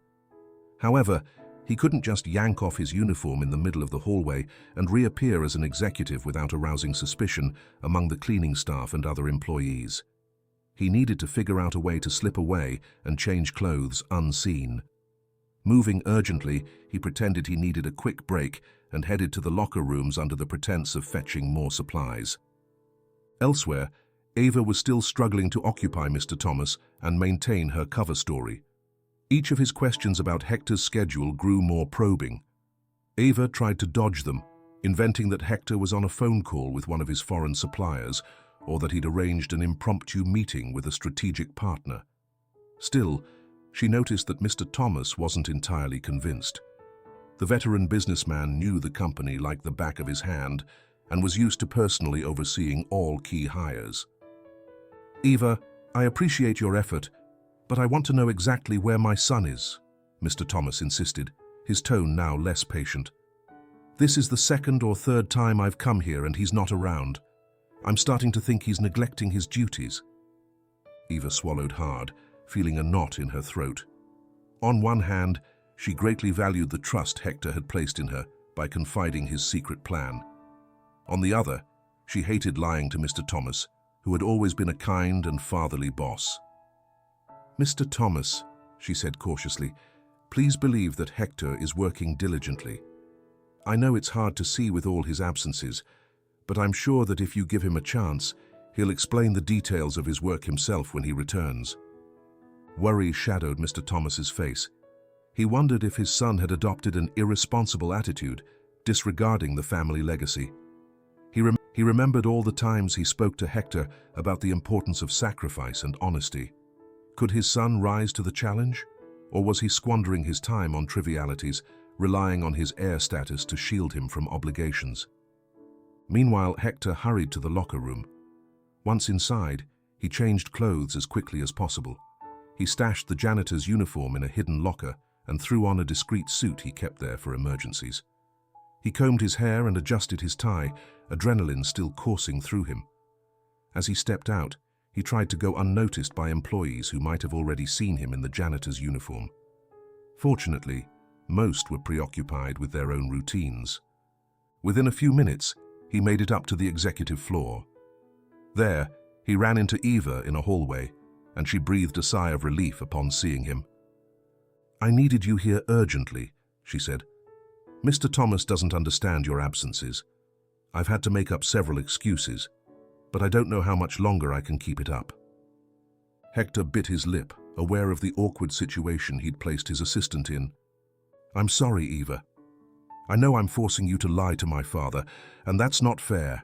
However, he couldn't just yank off his uniform in the middle of the hallway and reappear as an executive without arousing suspicion among the cleaning staff and other employees. He needed to figure out a way to slip away and change clothes unseen. Moving urgently, he pretended he needed a quick break and headed to the locker rooms under the pretense of fetching more supplies. Elsewhere, Ava was still struggling to occupy Mr. Thomas and maintain her cover story. Each of his questions about Hector's schedule grew more probing. Ava tried to dodge them, inventing that Hector was on a phone call with one of his foreign suppliers, or that he'd arranged an impromptu meeting with a strategic partner. Still, she noticed that Mr. Thomas wasn't entirely convinced. The veteran businessman knew the company like the back of his hand and was used to personally overseeing all key hires. "Eva, I appreciate your effort, but I want to know exactly where my son is," Mr. Thomas insisted, his tone now less patient. "This is the second or third time I've come here and he's not around. I'm starting to think he's neglecting his duties." Eva swallowed hard, feeling a knot in her throat. On one hand, she greatly valued the trust Hector had placed in her by confiding his secret plan. On the other, she hated lying to Mr. Thomas, who had always been a kind and fatherly boss. "Mr. Thomas," she said cautiously, "please believe that Hector is working diligently. I know it's hard to see with all his absences, but I'm sure that if you give him a chance, he'll explain the details of his work himself when he returns." Worry shadowed Mr. Thomas's face. He wondered if his son had adopted an irresponsible attitude, disregarding the family legacy. He remembered all the times he spoke to Hector about the importance of sacrifice and honesty. Could his son rise to the challenge? Or was he squandering his time on trivialities, relying on his heir status to shield him from obligations? Meanwhile, Hector hurried to the locker room. Once inside, he changed clothes as quickly as possible. He stashed the janitor's uniform in a hidden locker and threw on a discreet suit he kept there for emergencies. He combed his hair and adjusted his tie, adrenaline still coursing through him. As he stepped out, he tried to go unnoticed by employees who might have already seen him in the janitor's uniform. Fortunately, most were preoccupied with their own routines. Within a few minutes, he made it up to the executive floor. There, he ran into Eva in a hallway, and she breathed a sigh of relief upon seeing him. "I needed you here urgently," she said. "Mr. Thomas doesn't understand your absences. I've had to make up several excuses, but I don't know how much longer I can keep it up." Hector bit his lip, aware of the awkward situation he'd placed his assistant in. "I'm sorry, Eva. I know I'm forcing you to lie to my father, and that's not fair.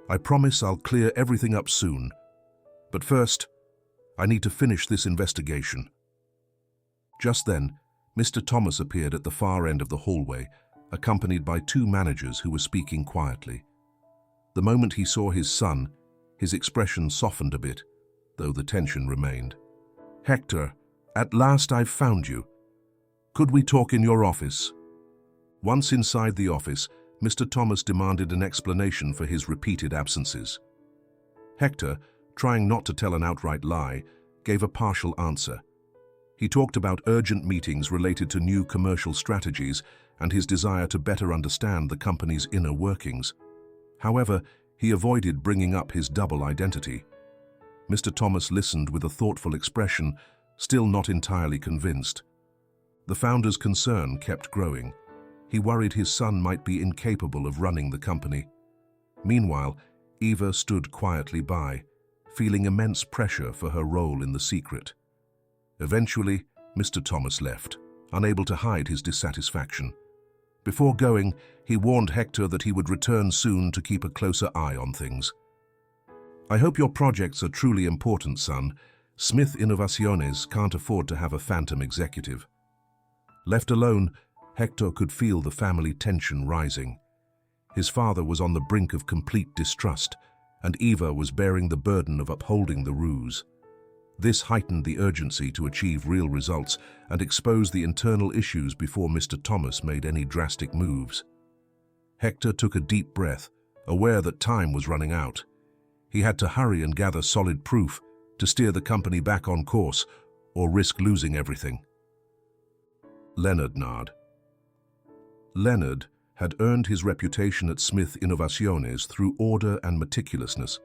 I promise I'll clear everything up soon. But first, I need to finish this investigation." Just then, Mr. Thomas appeared at the far end of the hallway, accompanied by two managers who were speaking quietly. The moment he saw his son, his expression softened a bit, though the tension remained. "Hector, at last I've found you. Could we talk in your office?" Once inside the office, Mr. Thomas demanded an explanation for his repeated absences. Hector, trying not to tell an outright lie, gave a partial answer. He talked about urgent meetings related to new commercial strategies and his desire to better understand the company's inner workings. However, he avoided bringing up his double identity. Mr. Thomas listened with a thoughtful expression, still not entirely convinced. The founder's concern kept growing. He worried his son might be incapable of running the company. Meanwhile, Eva stood quietly by, feeling immense pressure for her role in the secret. Eventually, Mr. Thomas left, unable to hide his dissatisfaction. Before going, he warned Hector that he would return soon to keep a closer eye on things. "I hope your projects are truly important, son. Smith Innovaciones can't afford to have a phantom executive." Left alone, Hector could feel the family tension rising. His father was on the brink of complete distrust, and Eva was bearing the burden of upholding the ruse. This heightened the urgency to achieve real results and expose the internal issues before Mr. Thomas made any drastic moves. Hector took a deep breath, aware that time was running out. He had to hurry and gather solid proof to steer the company back on course or risk losing everything. Leonard Nard. Leonard had earned his reputation at Smith Innovaciones through order and meticulousness.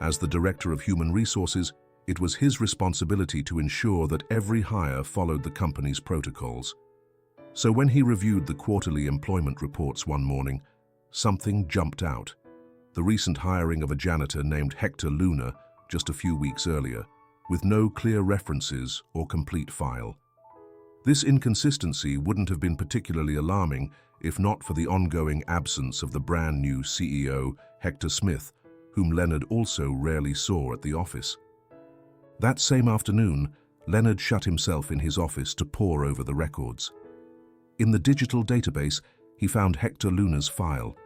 As the Director of Human Resources, it was his responsibility to ensure that every hire followed the company's protocols. So when he reviewed the quarterly employment reports one morning, something jumped out. The recent hiring of a janitor named Hector Luna just a few weeks earlier, with no clear references or complete file. This inconsistency wouldn't have been particularly alarming if not for the ongoing absence of the brand new CEO, Hector Smith, whom Leonard also rarely saw at the office. That same afternoon, Leonard shut himself in his office to pore over the records. In the digital database, he found Hector Luna's file.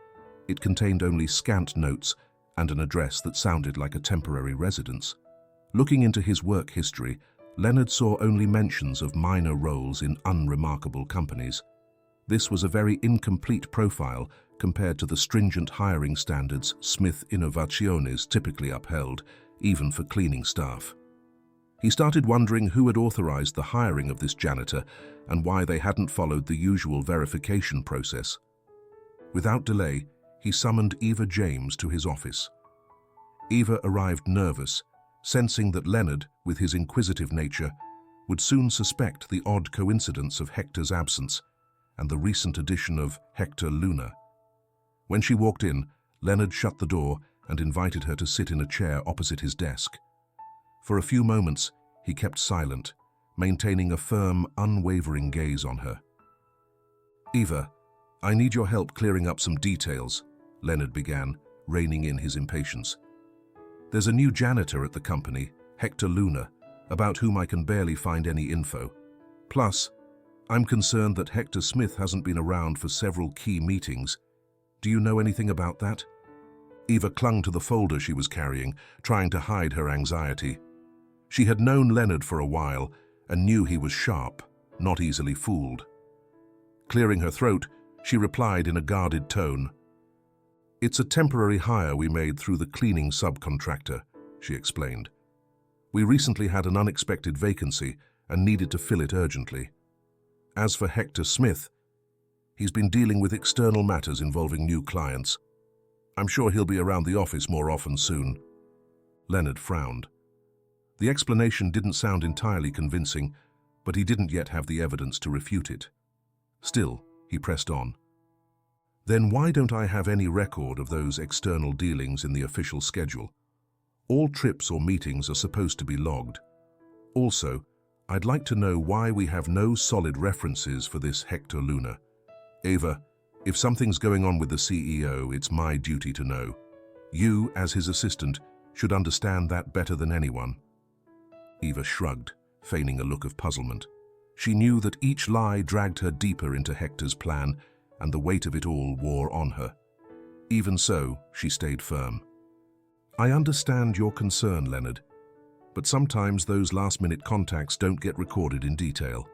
It contained only scant notes and an address that sounded like a temporary residence. Looking into his work history, Leonard saw only mentions of minor roles in unremarkable companies. This was a very incomplete profile compared to the stringent hiring standards Smith Innovaciones typically upheld, even for cleaning staff. He started wondering who had authorized the hiring of this janitor and why they hadn't followed the usual verification process. Without delay, he summoned Eva James to his office. Eva arrived nervous, sensing that Leonard, with his inquisitive nature, would soon suspect the odd coincidence of Hector's absence and the recent addition of Hector Luna. When she walked in, Leonard shut the door and invited her to sit in a chair opposite his desk. For a few moments, he kept silent, maintaining a firm, unwavering gaze on her. "Eva, I need your help clearing up some details," Leonard began, reining in his impatience. "There's a new janitor at the company, Hector Luna, about whom I can barely find any info. Plus, I'm concerned that Hector Smith hasn't been around for several key meetings. Do you know anything about that?" Eva clung to the folder she was carrying, trying to hide her anxiety. She had known Leonard for a while and knew he was sharp, not easily fooled. Clearing her throat, she replied in a guarded tone. "It's a temporary hire we made through the cleaning subcontractor," she explained. "We recently had an unexpected vacancy and needed to fill it urgently. As for Hector Smith, he's been dealing with external matters involving new clients. I'm sure he'll be around the office more often soon." Leonard frowned. The explanation didn't sound entirely convincing, but he didn't yet have the evidence to refute it. Still, he pressed on. "Then why don't I have any record of those external dealings in the official schedule? All trips or meetings are supposed to be logged. Also, I'd like to know why we have no solid references for this Hector Luna. Eva, if something's going on with the CEO, it's my duty to know. You, as his assistant, should understand that better than anyone." Eva shrugged, feigning a look of puzzlement. She knew that each lie dragged her deeper into Hector's plan, and the weight of it all wore on her. Even so, she stayed firm. "I understand your concern, Leonard, but sometimes those last-minute contacts don't get recorded in detail.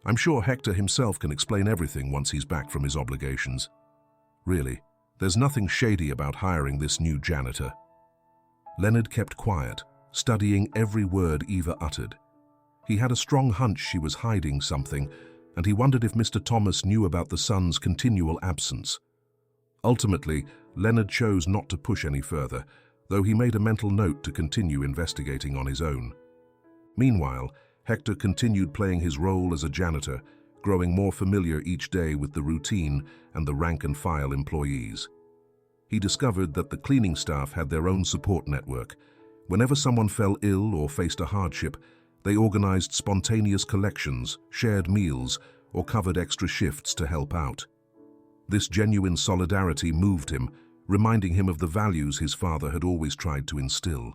I'm sure Hector himself can explain everything once he's back from his obligations. Really, there's nothing shady about hiring this new janitor." Leonard kept quiet, studying every word Eva uttered. He had a strong hunch she was hiding something, and he wondered if Mr. Thomas knew about the son's continual absence. Ultimately, Leonard chose not to push any further, though he made a mental note to continue investigating on his own. Meanwhile, Hector continued playing his role as a janitor, growing more familiar each day with the routine and the rank-and-file employees. He discovered that the cleaning staff had their own support network. Whenever someone fell ill or faced a hardship, they organized spontaneous collections, shared meals, or covered extra shifts to help out. This genuine solidarity moved him, reminding him of the values his father had always tried to instill.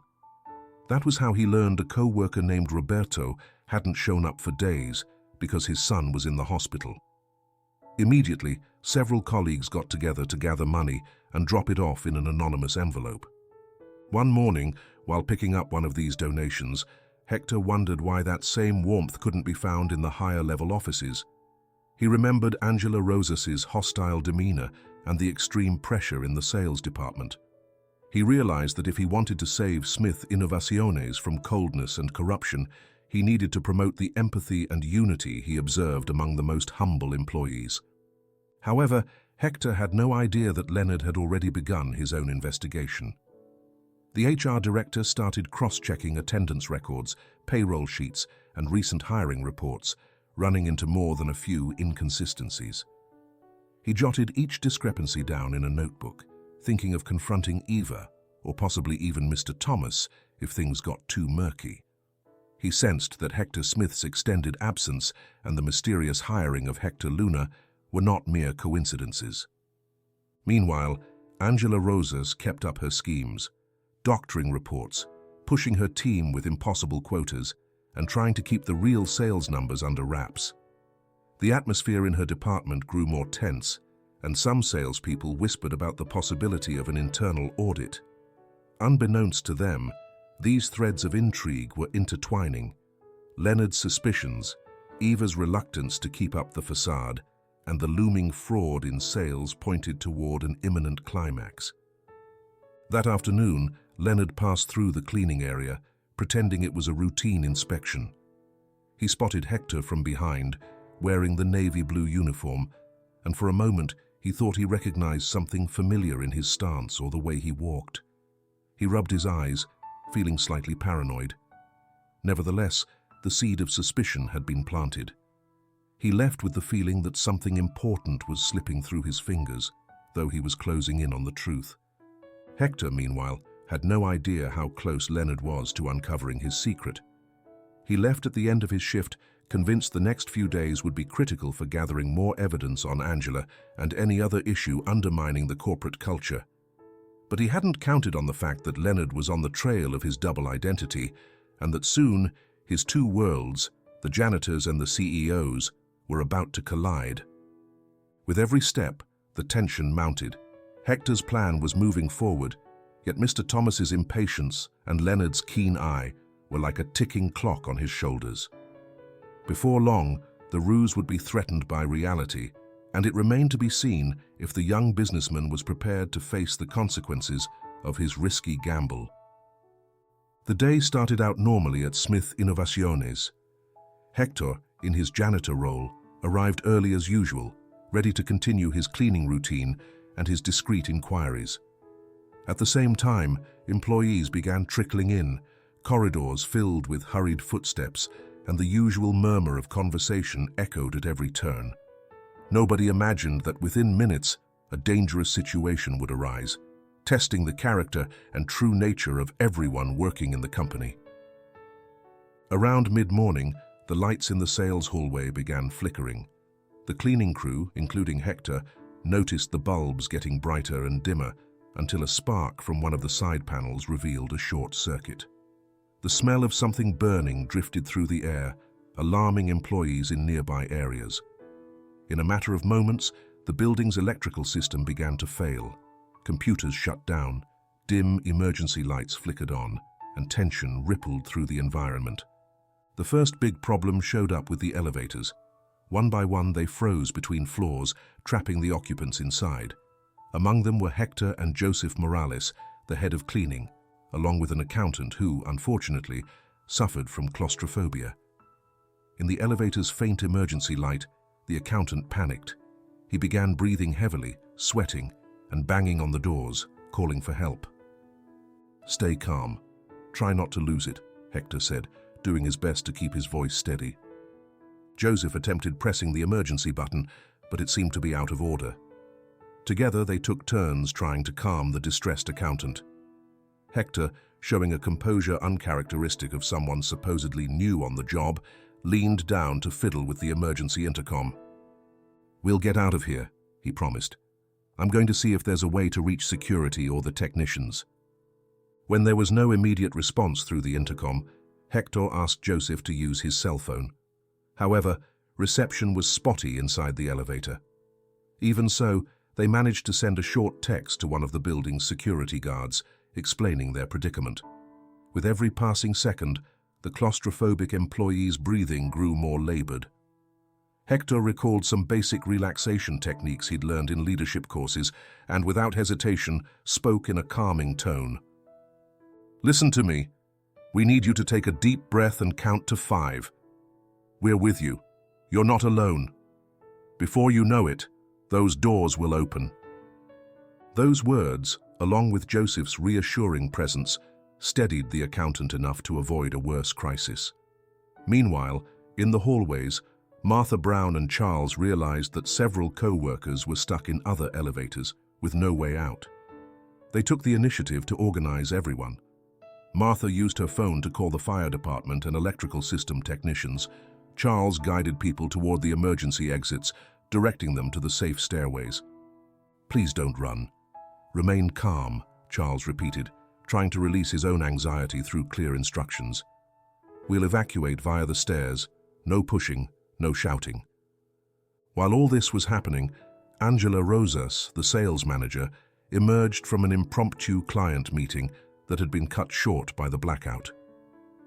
That was how he learned a co-worker named Roberto hadn't shown up for days because his son was in the hospital. Immediately, several colleagues got together to gather money and drop it off in an anonymous envelope. One morning, while picking up one of these donations, Hector wondered why that same warmth couldn't be found in the higher-level offices. He remembered Angela Rosas's hostile demeanor and the extreme pressure in the sales department. He realized that if he wanted to save Smith Innovaciones from coldness and corruption, he needed to promote the empathy and unity he observed among the most humble employees. However, Hector had no idea that Leonard had already begun his own investigation. The HR director started cross-checking attendance records, payroll sheets, and recent hiring reports, running into more than a few inconsistencies. He jotted each discrepancy down in a notebook, thinking of confronting Eva, or possibly even Mr. Thomas, if things got too murky. He sensed that Hector Smith's extended absence and the mysterious hiring of Hector Luna were not mere coincidences. Meanwhile, Angela Rosas kept up her schemes, doctoring reports, pushing her team with impossible quotas, and trying to keep the real sales numbers under wraps. The atmosphere in her department grew more tense, and some salespeople whispered about the possibility of an internal audit. Unbeknownst to them, these threads of intrigue were intertwining. Leonard's suspicions, Eva's reluctance to keep up the facade, and the looming fraud in sales pointed toward an imminent climax. That afternoon, Leonard passed through the cleaning area, pretending it was a routine inspection. He spotted Hector from behind, wearing the navy blue uniform, and for a moment he thought he recognized something familiar in his stance or the way he walked. He rubbed his eyes, feeling slightly paranoid. Nevertheless, the seed of suspicion had been planted. He left with the feeling that something important was slipping through his fingers, though he was closing in on the truth. Hector, meanwhile, had no idea how close Leonard was to uncovering his secret. He left at the end of his shift, convinced the next few days would be critical for gathering more evidence on Angela and any other issue undermining the corporate culture. But he hadn't counted on the fact that Leonard was on the trail of his double identity, and that soon his two worlds, the janitors and the CEOs, were about to collide. With every step, the tension mounted. Hector's plan was moving forward, yet Mr. Thomas's impatience and Leonard's keen eye were like a ticking clock on his shoulders. Before long, the ruse would be threatened by reality, and it remained to be seen if the young businessman was prepared to face the consequences of his risky gamble. The day started out normally at Smith Innovaciones. Hector, in his janitor role, arrived early as usual, ready to continue his cleaning routine and his discreet inquiries. At the same time, employees began trickling in, corridors filled with hurried footsteps, and the usual murmur of conversation echoed at every turn. Nobody imagined that within minutes, a dangerous situation would arise, testing the character and true nature of everyone working in the company. Around mid-morning, the lights in the sales hallway began flickering. The cleaning crew, including Hector, noticed the bulbs getting brighter and dimmer until a spark from one of the side panels revealed a short circuit. The smell of something burning drifted through the air, alarming employees in nearby areas. In a matter of moments, the building's electrical system began to fail. Computers shut down, dim emergency lights flickered on, and tension rippled through the environment. The first big problem showed up with the elevators. One by one, they froze between floors, trapping the occupants inside. Among them were Hector and Joseph Morales, the head of cleaning, along with an accountant who, unfortunately, suffered from claustrophobia. In the elevator's faint emergency light, the accountant panicked. He began breathing heavily, sweating, and banging on the doors, calling for help. "Stay calm. Try not to lose it," Hector said, doing his best to keep his voice steady. Joseph attempted pressing the emergency button, but it seemed to be out of order. Together, they took turns trying to calm the distressed accountant. Hector, showing a composure uncharacteristic of someone supposedly new on the job, leaned down to fiddle with the emergency intercom. "We'll get out of here," he promised. "I'm going to see if there's a way to reach security or the technicians." When there was no immediate response through the intercom, Hector asked Joseph to use his cell phone. However, reception was spotty inside the elevator. Even so, they managed to send a short text to one of the building's security guards, explaining their predicament. With every passing second, the claustrophobic employee's breathing grew more labored. Hector recalled some basic relaxation techniques he'd learned in leadership courses and, without hesitation, spoke in a calming tone. "Listen to me. We need you to take a deep breath and count to 5. We're with you. You're not alone. Before you know it, those doors will open." Those words, along with Joseph's reassuring presence, steadied the accountant enough to avoid a worse crisis. Meanwhile, in the hallways, Martha Brown and Charles realized that several co-workers were stuck in other elevators with no way out. They took the initiative to organize everyone. Martha used her phone to call the fire department and electrical system technicians. Charles guided people toward the emergency exits, directing them to the safe stairways. "Please don't run. Remain calm," Charles repeated, trying to release his own anxiety through clear instructions. "We'll evacuate via the stairs. No pushing, no shouting." While all this was happening, Angela Rosas, the sales manager, emerged from an impromptu client meeting that had been cut short by the blackout.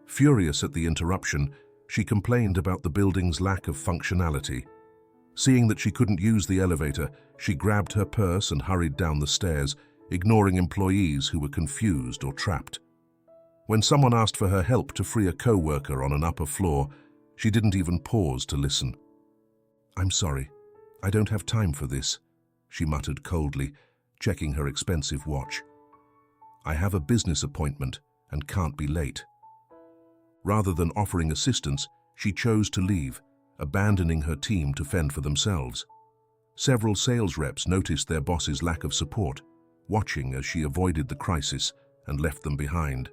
Furious at the interruption, she complained about the building's lack of functionality. Seeing that she couldn't use the elevator, she grabbed her purse and hurried down the stairs, ignoring employees who were confused or trapped. When someone asked for her help to free a co-worker on an upper floor, she didn't even pause to listen. "I'm sorry, I don't have time for this," she muttered coldly, checking her expensive watch. "I have a business appointment and can't be late." Rather than offering assistance, she chose to leave, abandoning her team to fend for themselves. Several sales reps noticed their boss's lack of support, watching as she avoided the crisis and left them behind.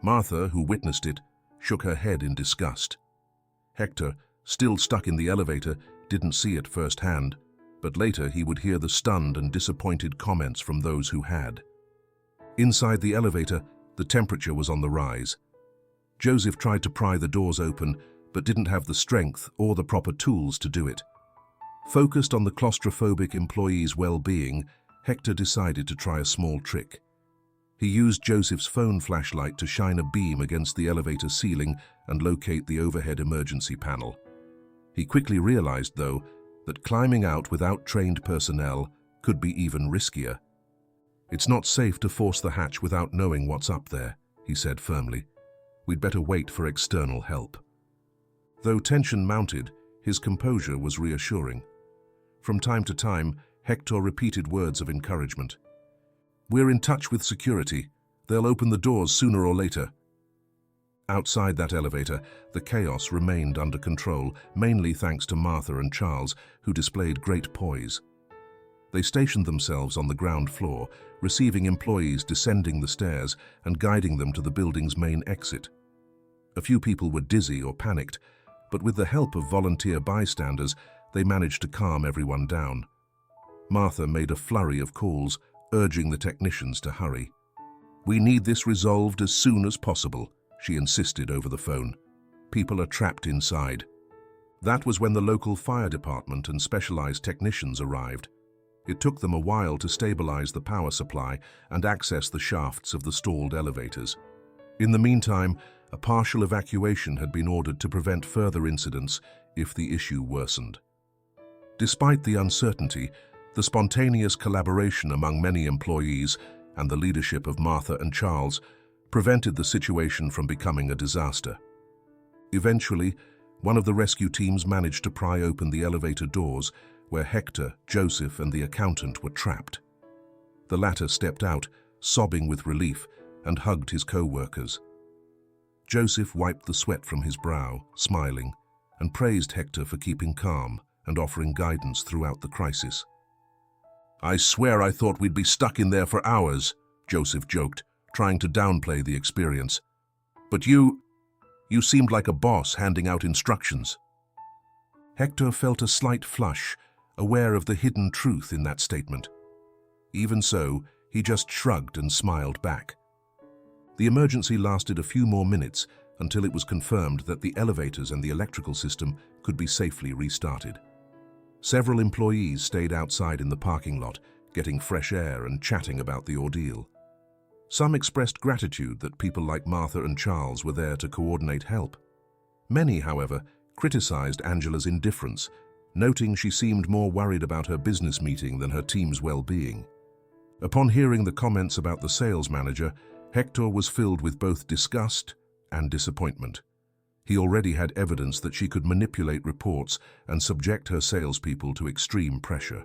Martha, who witnessed it, shook her head in disgust. Hector, still stuck in the elevator, didn't see it firsthand, but later he would hear the stunned and disappointed comments from those who had. Inside the elevator, the temperature was on the rise. Joseph tried to pry the doors open, but didn't have the strength or the proper tools to do it. Focused on the claustrophobic employee's well-being, Hector decided to try a small trick. He used Joseph's phone flashlight to shine a beam against the elevator ceiling and locate the overhead emergency panel. He quickly realized, though, that climbing out without trained personnel could be even riskier. "It's not safe to force the hatch without knowing what's up there," he said firmly. "We'd better wait for external help." Though tension mounted, his composure was reassuring. From time to time, Hector repeated words of encouragement. "We're in touch with security. They'll open the doors sooner or later." Outside that elevator, the chaos remained under control, mainly thanks to Martha and Charles, who displayed great poise. They stationed themselves on the ground floor, receiving employees descending the stairs and guiding them to the building's main exit. A few people were dizzy or panicked, but with the help of volunteer bystanders, they managed to calm everyone down. Martha made a flurry of calls, urging the technicians to hurry. "We need this resolved as soon as possible," she insisted over the phone. "People are trapped inside." That was when the local fire department and specialized technicians arrived. It took them a while to stabilize the power supply and access the shafts of the stalled elevators. In the meantime, a partial evacuation had been ordered to prevent further incidents if the issue worsened. Despite the uncertainty, the spontaneous collaboration among many employees and the leadership of Martha and Charles prevented the situation from becoming a disaster. Eventually, one of the rescue teams managed to pry open the elevator doors where Hector, Joseph, and the accountant were trapped. The latter stepped out, sobbing with relief, and hugged his co-workers. Joseph wiped the sweat from his brow, smiling, and praised Hector for keeping calm and offering guidance throughout the crisis. "I swear I thought we'd be stuck in there for hours," Joseph joked, trying to downplay the experience. "But you seemed like a boss handing out instructions." Hector felt a slight flush, aware of the hidden truth in that statement. Even so, he just shrugged and smiled back. The emergency lasted a few more minutes until it was confirmed that the elevators and the electrical system could be safely restarted. Several employees stayed outside in the parking lot, getting fresh air and chatting about the ordeal. Some expressed gratitude that people like Martha and Charles were there to coordinate help. Many, however, criticized Angela's indifference, noting she seemed more worried about her business meeting than her team's well-being. Upon hearing the comments about the sales manager, Hector was filled with both disgust and disappointment. He already had evidence that she could manipulate reports and subject her salespeople to extreme pressure.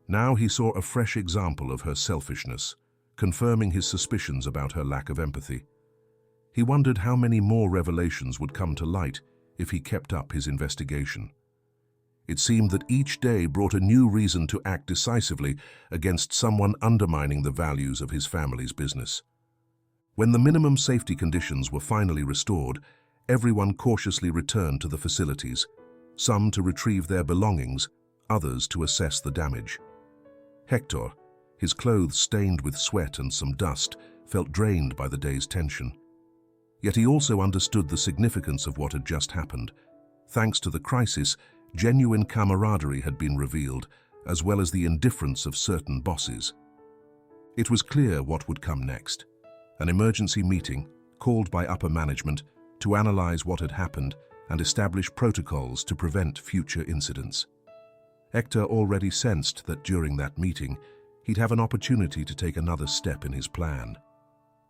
Now he saw a fresh example of her selfishness, confirming his suspicions about her lack of empathy. He wondered how many more revelations would come to light if he kept up his investigation. It seemed that each day brought a new reason to act decisively against someone undermining the values of his family's business. When the minimum safety conditions were finally restored, everyone cautiously returned to the facilities, some to retrieve their belongings, others to assess the damage. Hector, his clothes stained with sweat and some dust, felt drained by the day's tension. Yet he also understood the significance of what had just happened. Thanks to the crisis, genuine camaraderie had been revealed, as well as the indifference of certain bosses. It was clear what would come next. An emergency meeting, called by upper management, to analyze what had happened and establish protocols to prevent future incidents. Hector already sensed that during that meeting, he'd have an opportunity to take another step in his plan.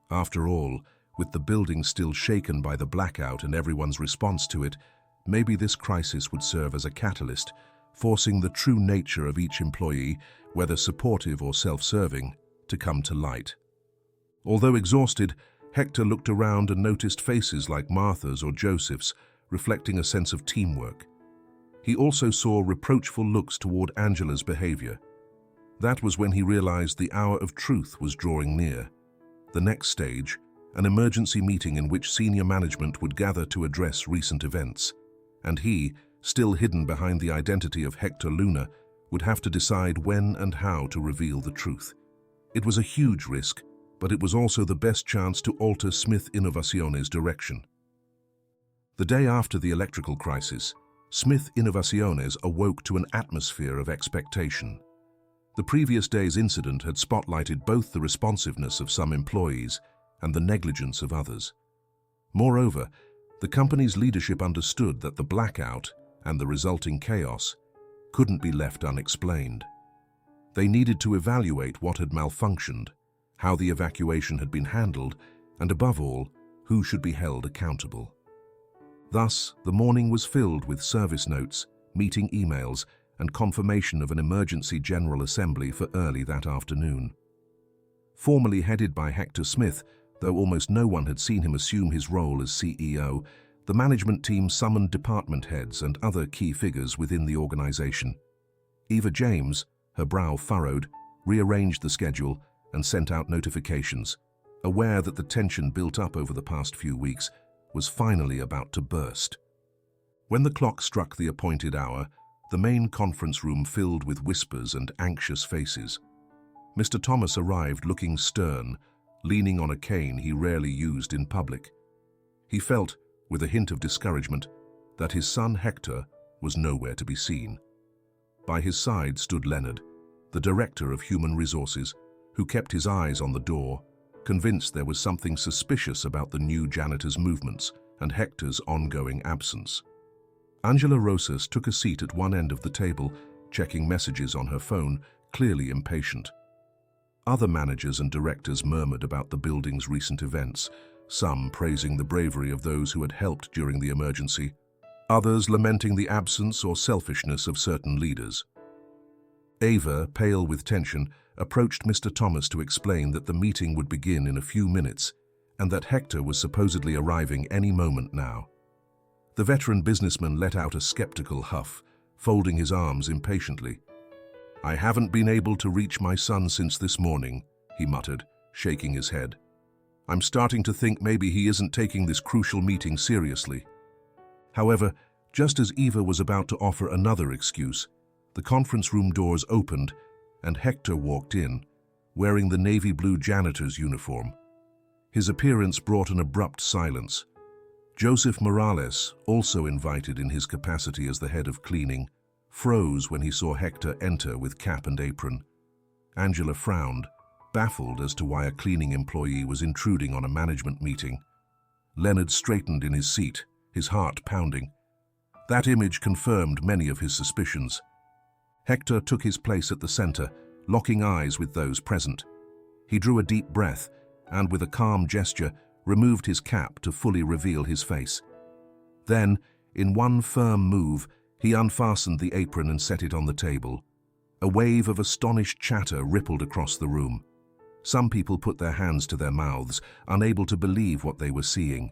After all, with the building still shaken by the blackout and everyone's response to it, maybe this crisis would serve as a catalyst, forcing the true nature of each employee, whether supportive or self-serving, to come to light. Although exhausted, Hector looked around and noticed faces like Martha's or Joseph's, reflecting a sense of teamwork. He also saw reproachful looks toward Angela's behavior. That was when he realized the hour of truth was drawing near. The next stage, an emergency meeting in which senior management would gather to address recent events. And he, still hidden behind the identity of Hector Luna, would have to decide when and how to reveal the truth. It was a huge risk, but it was also the best chance to alter Smith Innovaciones' direction. The day after the electrical crisis, Smith Innovaciones awoke to an atmosphere of expectation. The previous day's incident had spotlighted both the responsiveness of some employees and the negligence of others. Moreover, the company's leadership understood that the blackout and the resulting chaos couldn't be left unexplained. They needed to evaluate what had malfunctioned, how the evacuation had been handled, and above all, who should be held accountable. Thus, the morning was filled with service notes, meeting emails, and confirmation of an emergency general assembly for early that afternoon. Formally headed by Hector Smith, though almost no one had seen him assume his role as CEO, the management team summoned department heads and other key figures within the organization. Eva James, her brow furrowed, rearranged the schedule and sent out notifications, aware that the tension built up over the past few weeks was finally about to burst. When the clock struck the appointed hour, the main conference room filled with whispers and anxious faces. Mr. Thomas arrived looking stern, leaning on a cane he rarely used in public. He felt, with a hint of discouragement, that his son Hector was nowhere to be seen. By his side stood Leonard, the director of human resources, who kept his eyes on the door, convinced there was something suspicious about the new janitor's movements and Hector's ongoing absence. Angela Rosas took a seat at one end of the table, checking messages on her phone, clearly impatient. Other managers and directors murmured about the building's recent events, some praising the bravery of those who had helped during the emergency, others lamenting the absence or selfishness of certain leaders. Ava, pale with tension, approached Mr. Thomas to explain that the meeting would begin in a few minutes and that Hector was supposedly arriving any moment now. The veteran businessman let out a skeptical huff, folding his arms impatiently. "I haven't been able to reach my son since this morning," he muttered, shaking his head. "I'm starting to think maybe he isn't taking this crucial meeting seriously." However, just as Eva was about to offer another excuse, the conference room doors opened and Hector walked in, wearing the navy blue janitor's uniform. His appearance brought an abrupt silence. Joseph Morales, also invited in his capacity as the head of cleaning, froze when he saw Hector enter with cap and apron. Angela frowned, baffled as to why a cleaning employee was intruding on a management meeting. Leonard straightened in his seat, his heart pounding. That image confirmed many of his suspicions. Hector took his place at the center, locking eyes with those present. He drew a deep breath and, with a calm gesture, removed his cap to fully reveal his face. Then, in one firm move, he unfastened the apron and set it on the table. A wave of astonished chatter rippled across the room. Some people put their hands to their mouths, unable to believe what they were seeing.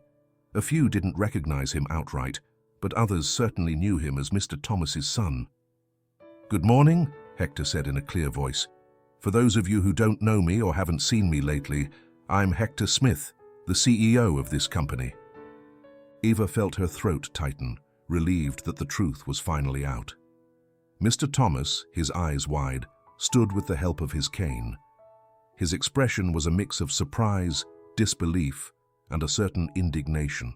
A few didn't recognize him outright, but others certainly knew him as Mr. Thomas's son. "Good morning," Hector said in a clear voice. "For those of you who don't know me or haven't seen me lately, I'm Hector Smith, the CEO of this company." Eva felt her throat tighten, relieved that the truth was finally out. Mr. Thomas, his eyes wide, stood with the help of his cane. His expression was a mix of surprise, disbelief, and a certain indignation.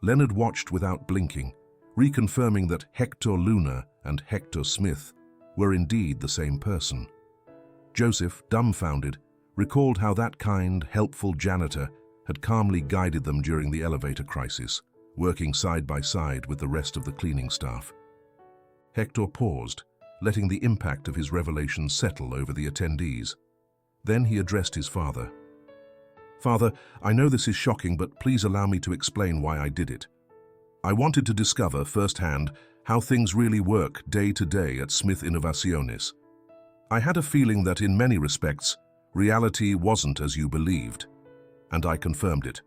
Leonard watched without blinking, reconfirming that Hector Luna and Hector Smith were indeed the same person. Joseph, dumbfounded, recalled how that kind, helpful janitor had calmly guided them during the elevator crisis, working side by side with the rest of the cleaning staff. Hector paused, letting the impact of his revelation settle over the attendees. Then he addressed his father. "Father, I know this is shocking, but please allow me to explain why I did it. I wanted to discover firsthand how things really work day to day at Smith Innovaciones. I had a feeling that in many respects, reality wasn't as you believed, and I confirmed it."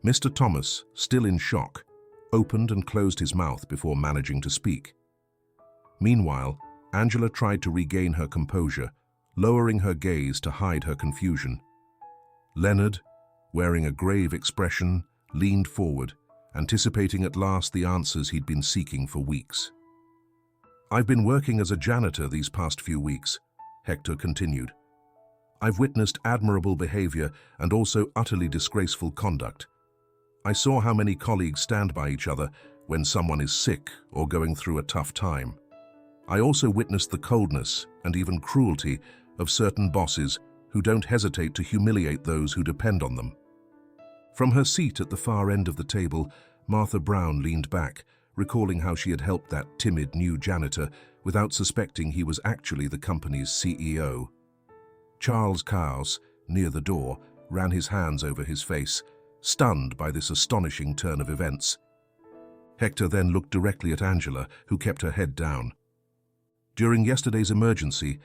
Mr. Thomas, still in shock, opened and closed his mouth before managing to speak. Meanwhile, Angela tried to regain her composure, lowering her gaze to hide her confusion. Leonard, wearing a grave expression, leaned forward, anticipating at last the answers he'd been seeking for weeks. "I've been working as a janitor these past few weeks," Hector continued. "I've witnessed admirable behavior and also utterly disgraceful conduct. I saw how many colleagues stand by each other when someone is sick or going through a tough time. I also witnessed the coldness and even cruelty of certain bosses who don't hesitate to humiliate those who depend on them." From her seat at the far end of the table, Martha Brown leaned back, recalling how she had helped that timid new janitor without suspecting he was actually the company's CEO. Charles Chaos, near the door, ran his hands over his face, stunned by this astonishing turn of events. Hector then looked directly at Angela, who kept her head down. "During yesterday's emergency,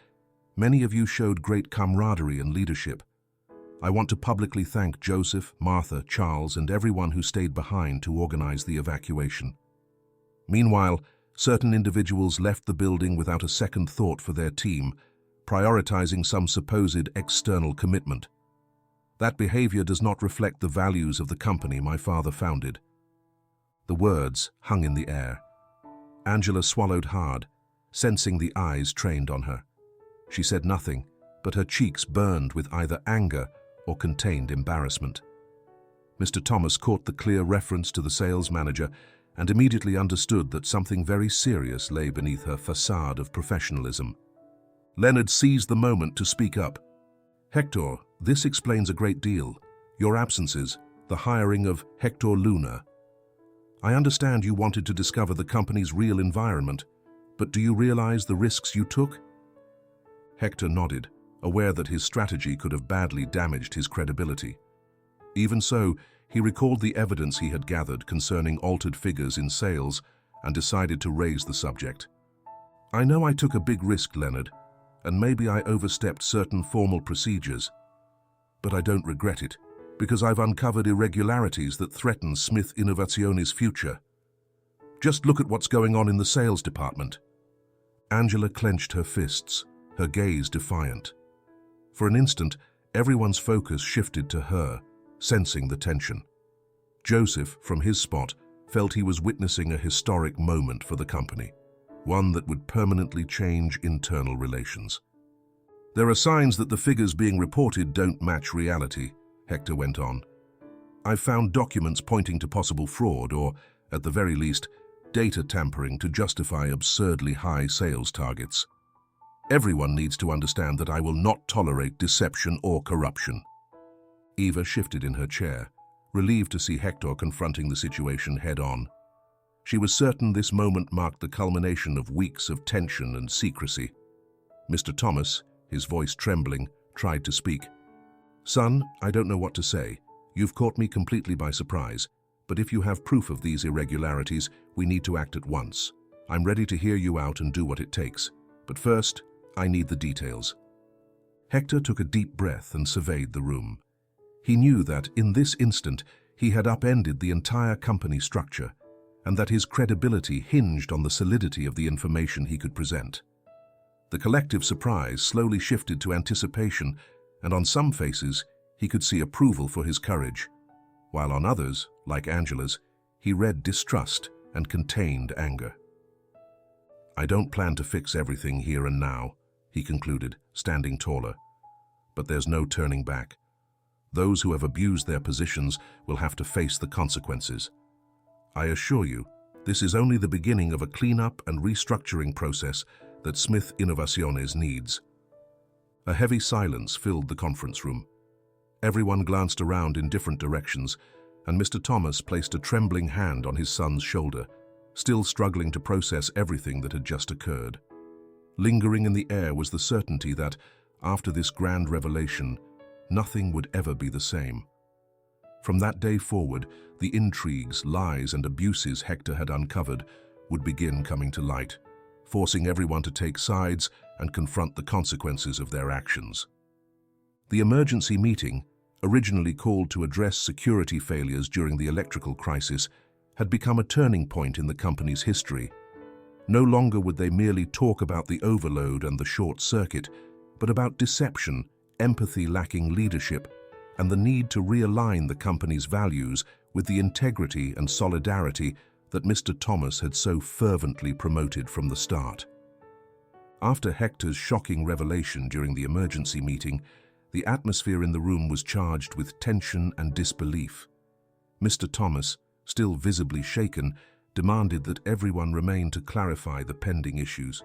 many of you showed great camaraderie and leadership. I want to publicly thank Joseph, Martha, Charles, and everyone who stayed behind to organize the evacuation. Meanwhile, certain individuals left the building without a second thought for their team, prioritizing some supposed external commitment. That behavior does not reflect the values of the company my father founded." The words hung in the air. Angela swallowed hard, sensing the eyes trained on her. She said nothing, but her cheeks burned with either anger or contained embarrassment. Mr. Thomas caught the clear reference to the sales manager and immediately understood that something very serious lay beneath her facade of professionalism. Leonard seized the moment to speak up. "Hector, this explains a great deal. Your absences, the hiring of Hector Luna. I understand you wanted to discover the company's real environment, but do you realize the risks you took?" Hector nodded, aware that his strategy could have badly damaged his credibility. Even so, he recalled the evidence he had gathered concerning altered figures in sales and decided to raise the subject. "I know I took a big risk, Leonard, and maybe I overstepped certain formal procedures, but I don't regret it, because I've uncovered irregularities that threaten Smith Innovaciones' future. Just look at what's going on in the sales department." Angela clenched her fists, her gaze defiant. For an instant, everyone's focus shifted to her, sensing the tension. Joseph, from his spot, felt he was witnessing a historic moment for the company, one that would permanently change internal relations. "There are signs that the figures being reported don't match reality," Hector went on. "I've found documents pointing to possible fraud or, at the very least, data tampering to justify absurdly high sales targets." Everyone needs to understand that I will not tolerate deception or corruption." Eva shifted in her chair, relieved to see Hector confronting the situation head-on. She was certain this moment marked the culmination of weeks of tension and secrecy. Mr. Thomas, his voice trembling, tried to speak. "Son, I don't know what to say. You've caught me completely by surprise, but if you have proof of these irregularities, we need to act at once. I'm ready to hear you out and do what it takes. But first, I need the details." Hector took a deep breath and surveyed the room. He knew that, in this instant, he had upended the entire company structure, and that his credibility hinged on the solidity of the information he could present. The collective surprise slowly shifted to anticipation, and on some faces, he could see approval for his courage, while on others, like Angela's, he read distrust and contained anger. "I don't plan to fix everything here and now," he concluded, standing taller. "But there's no turning back. Those who have abused their positions will have to face the consequences. I assure you, this is only the beginning of a cleanup and restructuring process that Smith Innovaciones needs." A heavy silence filled the conference room. Everyone glanced around in different directions, and Mr. Thomas placed a trembling hand on his son's shoulder, still struggling to process everything that had just occurred. Lingering in the air was the certainty that, after this grand revelation, nothing would ever be the same. From that day forward, the intrigues, lies, and abuses Hector had uncovered would begin coming to light, forcing everyone to take sides and confront the consequences of their actions. The emergency meeting, originally called to address security failures during the electrical crisis, had become a turning point in the company's history. No longer would they merely talk about the overload and the short circuit, but about deception, empathy lacking leadership, and the need to realign the company's values with the integrity and solidarity that Mr. Thomas had so fervently promoted from the start. After Hector's shocking revelation during the emergency meeting, the atmosphere in the room was charged with tension and disbelief. Mr. Thomas, still visibly shaken, demanded that everyone remain to clarify the pending issues.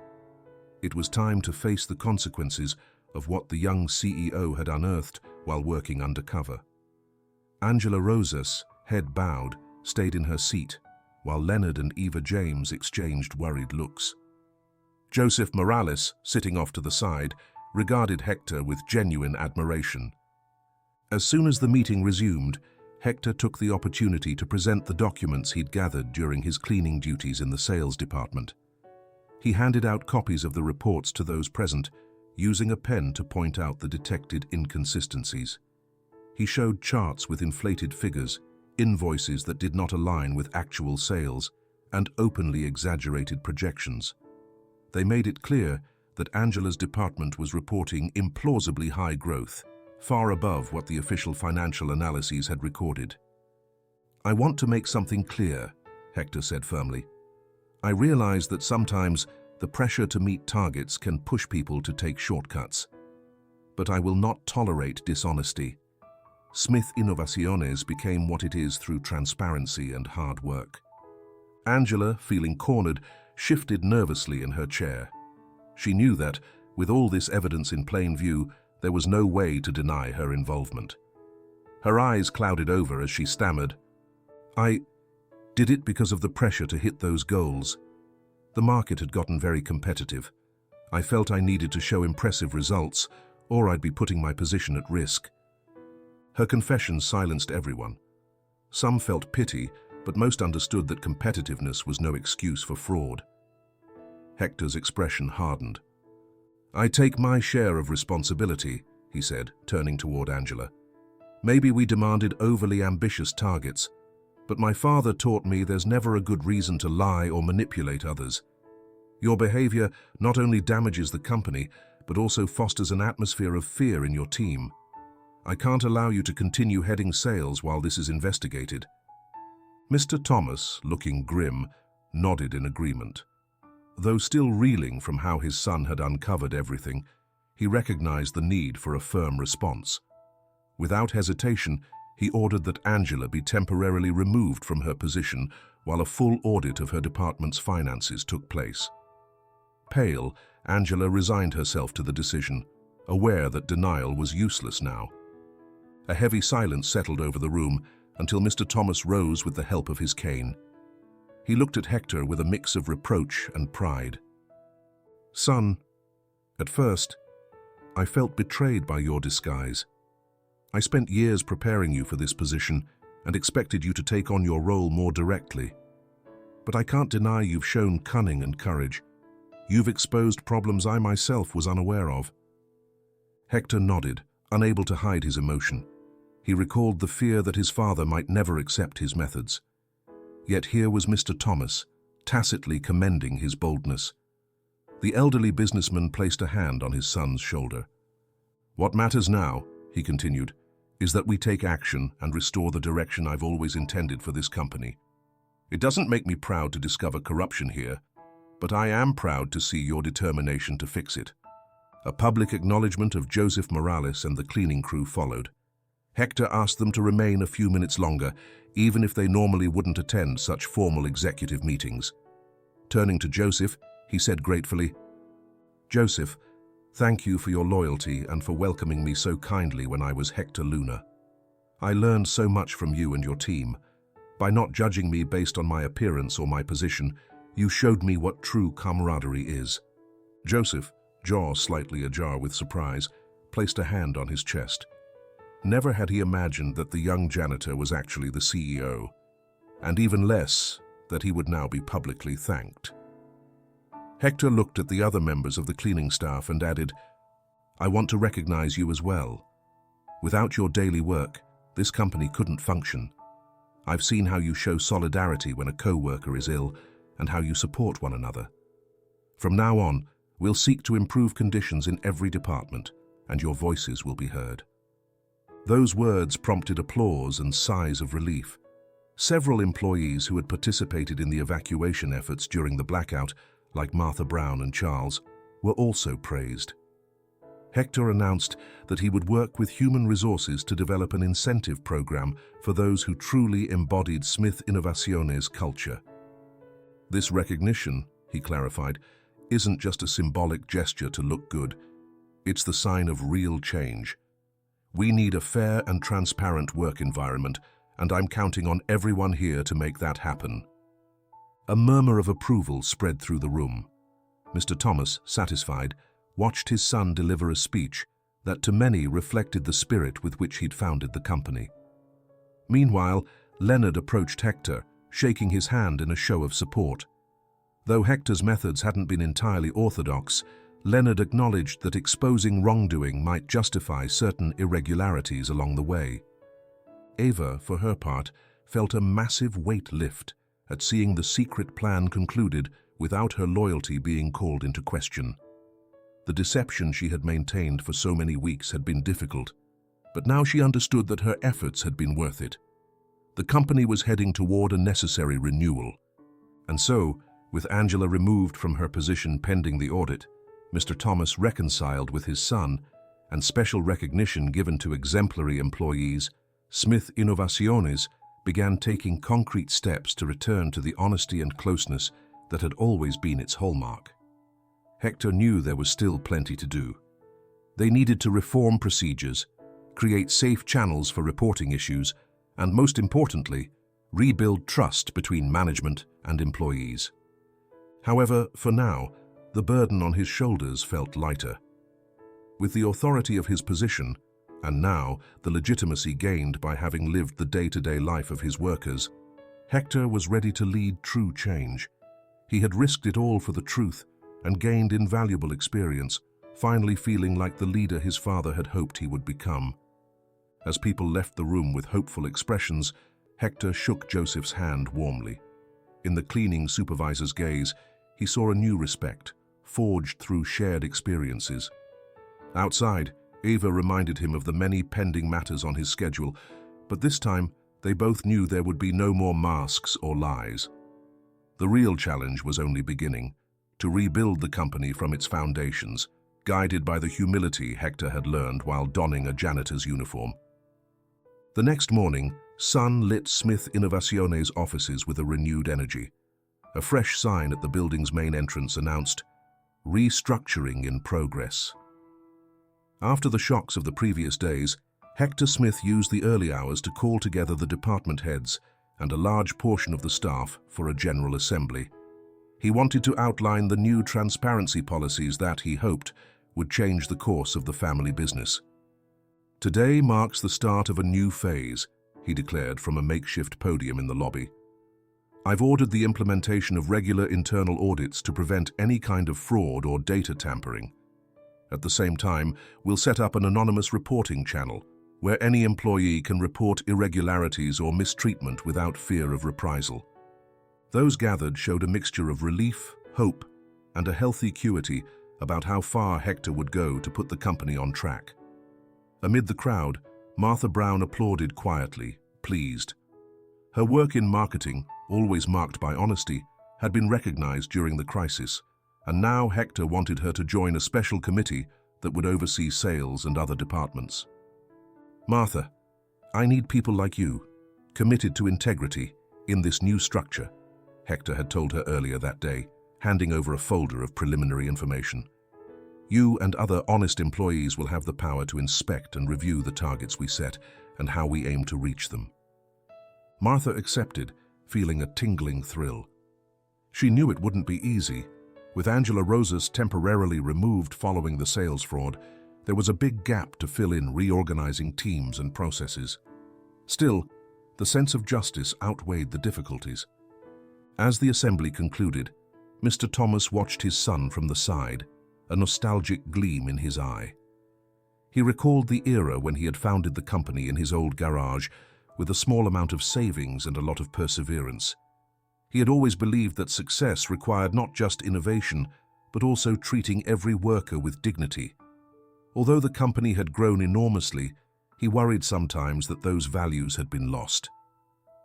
It was time to face the consequences of what the young CEO had unearthed while working undercover. Angela Rosas, head bowed, stayed in her seat, while Leonard and Eva James exchanged worried looks. Joseph Morales, sitting off to the side, regarded Hector with genuine admiration. As soon as the meeting resumed, Hector took the opportunity to present the documents he'd gathered during his cleaning duties in the sales department. He handed out copies of the reports to those present, using a pen to point out the detected inconsistencies. He showed charts with inflated figures, invoices that did not align with actual sales, and openly exaggerated projections. They made it clear that Angela's department was reporting implausibly high growth, far above what the official financial analyses had recorded. "I want to make something clear," Hector said firmly. "I realize that sometimes the pressure to meet targets can push people to take shortcuts. But I will not tolerate dishonesty. Smith Innovaciones became what it is through transparency and hard work." Angela, feeling cornered, shifted nervously in her chair. She knew that, with all this evidence in plain view, there was no way to deny her involvement. Her eyes clouded over as she stammered, "I did it because of the pressure to hit those goals. The market had gotten very competitive. I felt I needed to show impressive results, or I'd be putting my position at risk." Her confession silenced everyone. Some felt pity, but most understood that competitiveness was no excuse for fraud. Hector's expression hardened. "I take my share of responsibility," he said, turning toward Angela. "Maybe we demanded overly ambitious targets, but my father taught me there's never a good reason to lie or manipulate others. Your behavior not only damages the company, but also fosters an atmosphere of fear in your team. I can't allow you to continue heading sales while this is investigated." Mr. Thomas, looking grim, nodded in agreement. Though still reeling from how his son had uncovered everything, he recognized the need for a firm response. Without hesitation, he ordered that Angela be temporarily removed from her position while a full audit of her department's finances took place. Pale, Angela resigned herself to the decision, aware that denial was useless now. A heavy silence settled over the room until Mr. Thomas rose with the help of his cane. He looked at Hector with a mix of reproach and pride. "Son, at first, I felt betrayed by your disguise. I spent years preparing you for this position and expected you to take on your role more directly. But I can't deny you've shown cunning and courage. You've exposed problems I myself was unaware of." Hector nodded, unable to hide his emotion. He recalled the fear that his father might never accept his methods. Yet here was Mr. Thomas, tacitly commending his boldness. The elderly businessman placed a hand on his son's shoulder. "What matters now," he continued, "is that we take action and restore the direction I've always intended for this company. It doesn't make me proud to discover corruption here, but I am proud to see your determination to fix it." A public acknowledgement of Joseph Morales and the cleaning crew followed. Hector asked them to remain a few minutes longer, even if they normally wouldn't attend such formal executive meetings. Turning to Joseph, he said gratefully, "Joseph, thank you for your loyalty and for welcoming me so kindly when I was Hector Luna. I learned so much from you and your team. By not judging me based on my appearance or my position, you showed me what true camaraderie is." Joseph, jaw slightly ajar with surprise, placed a hand on his chest. Never had he imagined that the young janitor was actually the CEO, and even less that he would now be publicly thanked. Hector looked at the other members of the cleaning staff and added, "I want to recognize you as well. Without your daily work, this company couldn't function. I've seen how you show solidarity when a co-worker is ill and how you support one another. From now on, we'll seek to improve conditions in every department, and your voices will be heard." Those words prompted applause and sighs of relief. Several employees who had participated in the evacuation efforts during the blackout, like Martha Brown and Charles, were also praised. Hector announced that he would work with human resources to develop an incentive program for those who truly embodied Smith Innovaciones culture. This recognition, he clarified, isn't just a symbolic gesture to look good. It's the sign of real change. We need a fair and transparent work environment, and I'm counting on everyone here to make that happen. A murmur of approval spread through the room. Mr. Thomas, satisfied, watched his son deliver a speech that to many reflected the spirit with which he'd founded the company. Meanwhile, Leonard approached Hector, shaking his hand in a show of support. Though Hector's methods hadn't been entirely orthodox, Leonard acknowledged that exposing wrongdoing might justify certain irregularities along the way. Ava, for her part, felt a massive weight lift at seeing the secret plan concluded without her loyalty being called into question. The deception she had maintained for so many weeks had been difficult, but now she understood that her efforts had been worth it. The company was heading toward a necessary renewal. And so, with Angela removed from her position pending the audit, Mr. Thomas reconciled with his son, and special recognition given to exemplary employees, Smith Innovaciones began taking concrete steps to return to the honesty and closeness that had always been its hallmark. Hector knew there was still plenty to do. They needed to reform procedures, create safe channels for reporting issues, and most importantly, rebuild trust between management and employees. However, for now, the burden on his shoulders felt lighter. With the authority of his position, and now the legitimacy gained by having lived the day-to-day life of his workers, Hector was ready to lead true change. He had risked it all for the truth and gained invaluable experience, finally feeling like the leader his father had hoped he would become. As people left the room with hopeful expressions, Hector shook Joseph's hand warmly. In the cleaning supervisor's gaze, he saw a new respect, forged through shared experiences. Outside, Ava reminded him of the many pending matters on his schedule, but this time they both knew there would be no more masks or lies. The real challenge was only beginning, to rebuild the company from its foundations, guided by the humility Hector had learned while donning a janitor's uniform. The next morning, sun lit Smith Innovaciones' offices with a renewed energy. A fresh sign at the building's main entrance announced, Restructuring in progress. After the shocks of the previous days, Hector Smith used the early hours to call together the department heads and a large portion of the staff for a general assembly. He wanted to outline the new transparency policies that, he hoped, would change the course of the family business. "Today marks the start of a new phase," he declared from a makeshift podium in the lobby. "I've ordered the implementation of regular internal audits to prevent any kind of fraud or data tampering. At the same time, we'll set up an anonymous reporting channel where any employee can report irregularities or mistreatment without fear of reprisal." Those gathered showed a mixture of relief, hope, and a healthy curiosity about how far Hector would go to put the company on track. Amid the crowd, Martha Brown applauded quietly, pleased. Her work in marketing, always marked by honesty, had been recognized during the crisis, and now Hector wanted her to join a special committee that would oversee sales and other departments. "Martha, I need people like you, committed to integrity, in this new structure," Hector had told her earlier that day, handing over a folder of preliminary information. "You and other honest employees will have the power to inspect and review the targets we set and how we aim to reach them." Martha accepted, feeling a tingling thrill. She knew it wouldn't be easy. With Angela Rosas temporarily removed following the sales fraud, there was a big gap to fill in reorganizing teams and processes. Still, the sense of justice outweighed the difficulties. As the assembly concluded, Mr. Thomas watched his son from the side, a nostalgic gleam in his eye. He recalled the era when he had founded the company in his old garage with a small amount of savings and a lot of perseverance. He had always believed that success required not just innovation, but also treating every worker with dignity. Although the company had grown enormously, he worried sometimes that those values had been lost.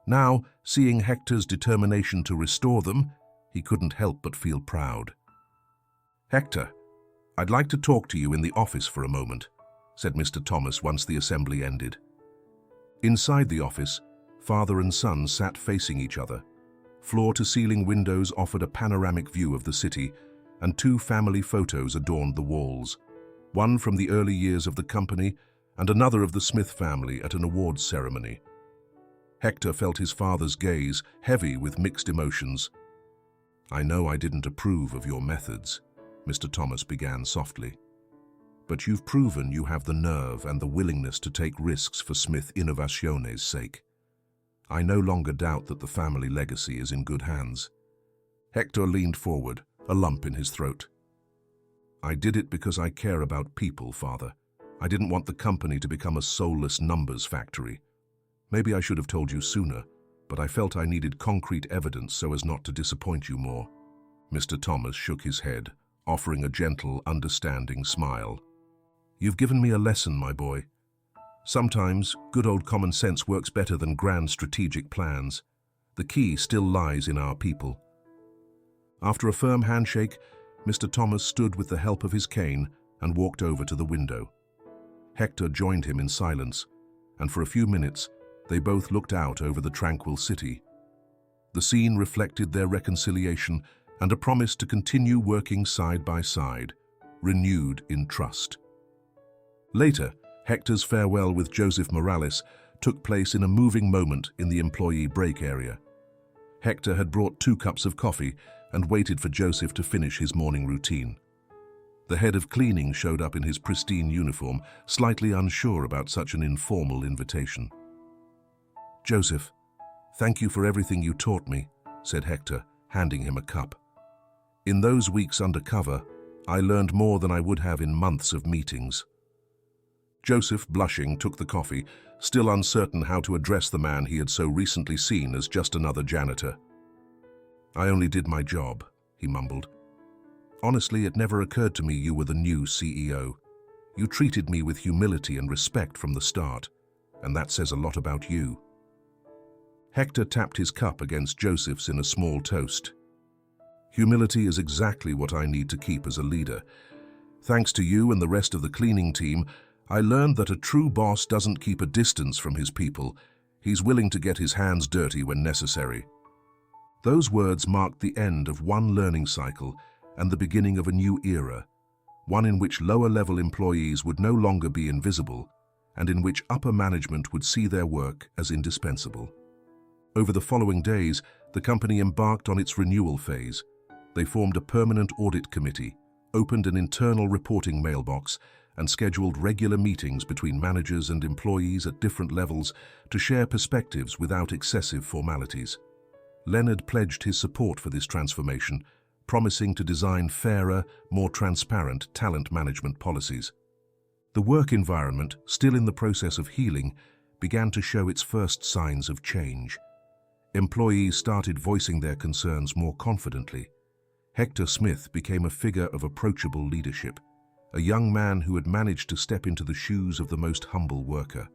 Now, seeing Hector's determination to restore them, he couldn't help but feel proud. "Hector, I'd like to talk to you in the office for a moment," said Mr. Thomas once the assembly ended. Inside the office, father and son sat facing each other. Floor-to-ceiling windows offered a panoramic view of the city, and two family photos adorned the walls, one from the early years of the company and another of the Smith family at an awards ceremony. Hector felt his father's gaze, heavy with mixed emotions. "I know I didn't approve of your methods," Mr. Thomas began softly. "But you've proven you have the nerve and the willingness to take risks for Smith Innovaciones' sake. I no longer doubt that the family legacy is in good hands." Hector leaned forward, a lump in his throat. "I did it because I care about people, Father. I didn't want the company to become a soulless numbers factory. Maybe I should have told you sooner, but I felt I needed concrete evidence so as not to disappoint you more." Mr. Thomas shook his head, offering a gentle, understanding smile. "You've given me a lesson, my boy. Sometimes good old common sense works better than grand strategic plans. The key still lies in our people." After a firm handshake, Mr. Thomas stood with the help of his cane and walked over to the window. Hector joined him in silence, and for a few minutes, they both looked out over the tranquil city. The scene reflected their reconciliation and a promise to continue working side by side, renewed in trust. Later, Hector's farewell with Joseph Morales took place in a moving moment in the employee break area. Hector had brought 2 cups of coffee and waited for Joseph to finish his morning routine. The head of cleaning showed up in his pristine uniform, slightly unsure about such an informal invitation. "Joseph, thank you for everything you taught me," said Hector, handing him a cup. "In those weeks undercover, I learned more than I would have in months of meetings." Joseph, blushing, took the coffee, still uncertain how to address the man he had so recently seen as just another janitor. "I only did my job," he mumbled. "Honestly, it never occurred to me you were the new CEO. You treated me with humility and respect from the start, and that says a lot about you." Hector tapped his cup against Joseph's in a small toast. "Humility is exactly what I need to keep as a leader. Thanks to you and the rest of the cleaning team, I learned that a true boss doesn't keep a distance from his people. He's willing to get his hands dirty when necessary." Those words marked the end of one learning cycle and the beginning of a new era, one in which lower-level employees would no longer be invisible and in which upper management would see their work as indispensable. Over the following days, the company embarked on its renewal phase. They formed a permanent audit committee, opened an internal reporting mailbox, and scheduled regular meetings between managers and employees at different levels to share perspectives without excessive formalities. Leonard pledged his support for this transformation, promising to design fairer, more transparent talent management policies. The work environment, still in the process of healing, began to show its first signs of change. Employees started voicing their concerns more confidently. Hector Smith became a figure of approachable leadership, a young man who had managed to step into the shoes of the most humble worker.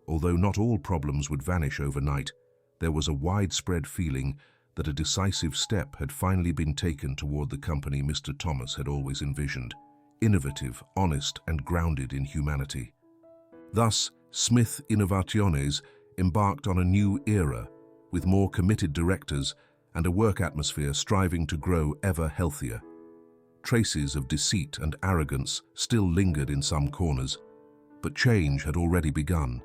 Although not all problems would vanish overnight, there was a widespread feeling that a decisive step had finally been taken toward the company Mr. Thomas had always envisioned, innovative, honest, and grounded in humanity. Thus, Smith Innovaciones embarked on a new era, with more committed directors and a work atmosphere striving to grow ever healthier. Traces of deceit and arrogance still lingered in some corners, but change had already begun,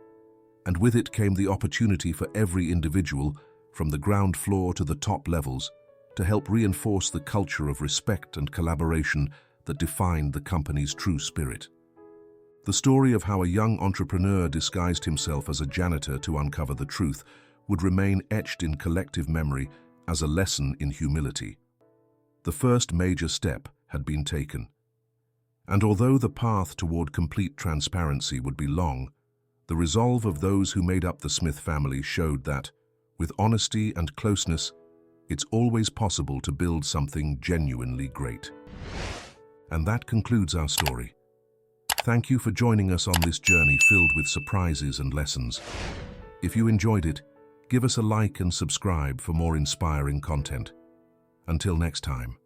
and with it came the opportunity for every individual, from the ground floor to the top levels, to help reinforce the culture of respect and collaboration that defined the company's true spirit. The story of how a young entrepreneur disguised himself as a janitor to uncover the truth would remain etched in collective memory as a lesson in humility. The first major step had been taken, and although the path toward complete transparency would be long, the resolve of those who made up the Smith family showed that, with honesty and closeness, it's always possible to build something genuinely great. And that concludes our story. Thank you for joining us on this journey filled with surprises and lessons. If you enjoyed it, give us a like and subscribe for more inspiring content. Until next time.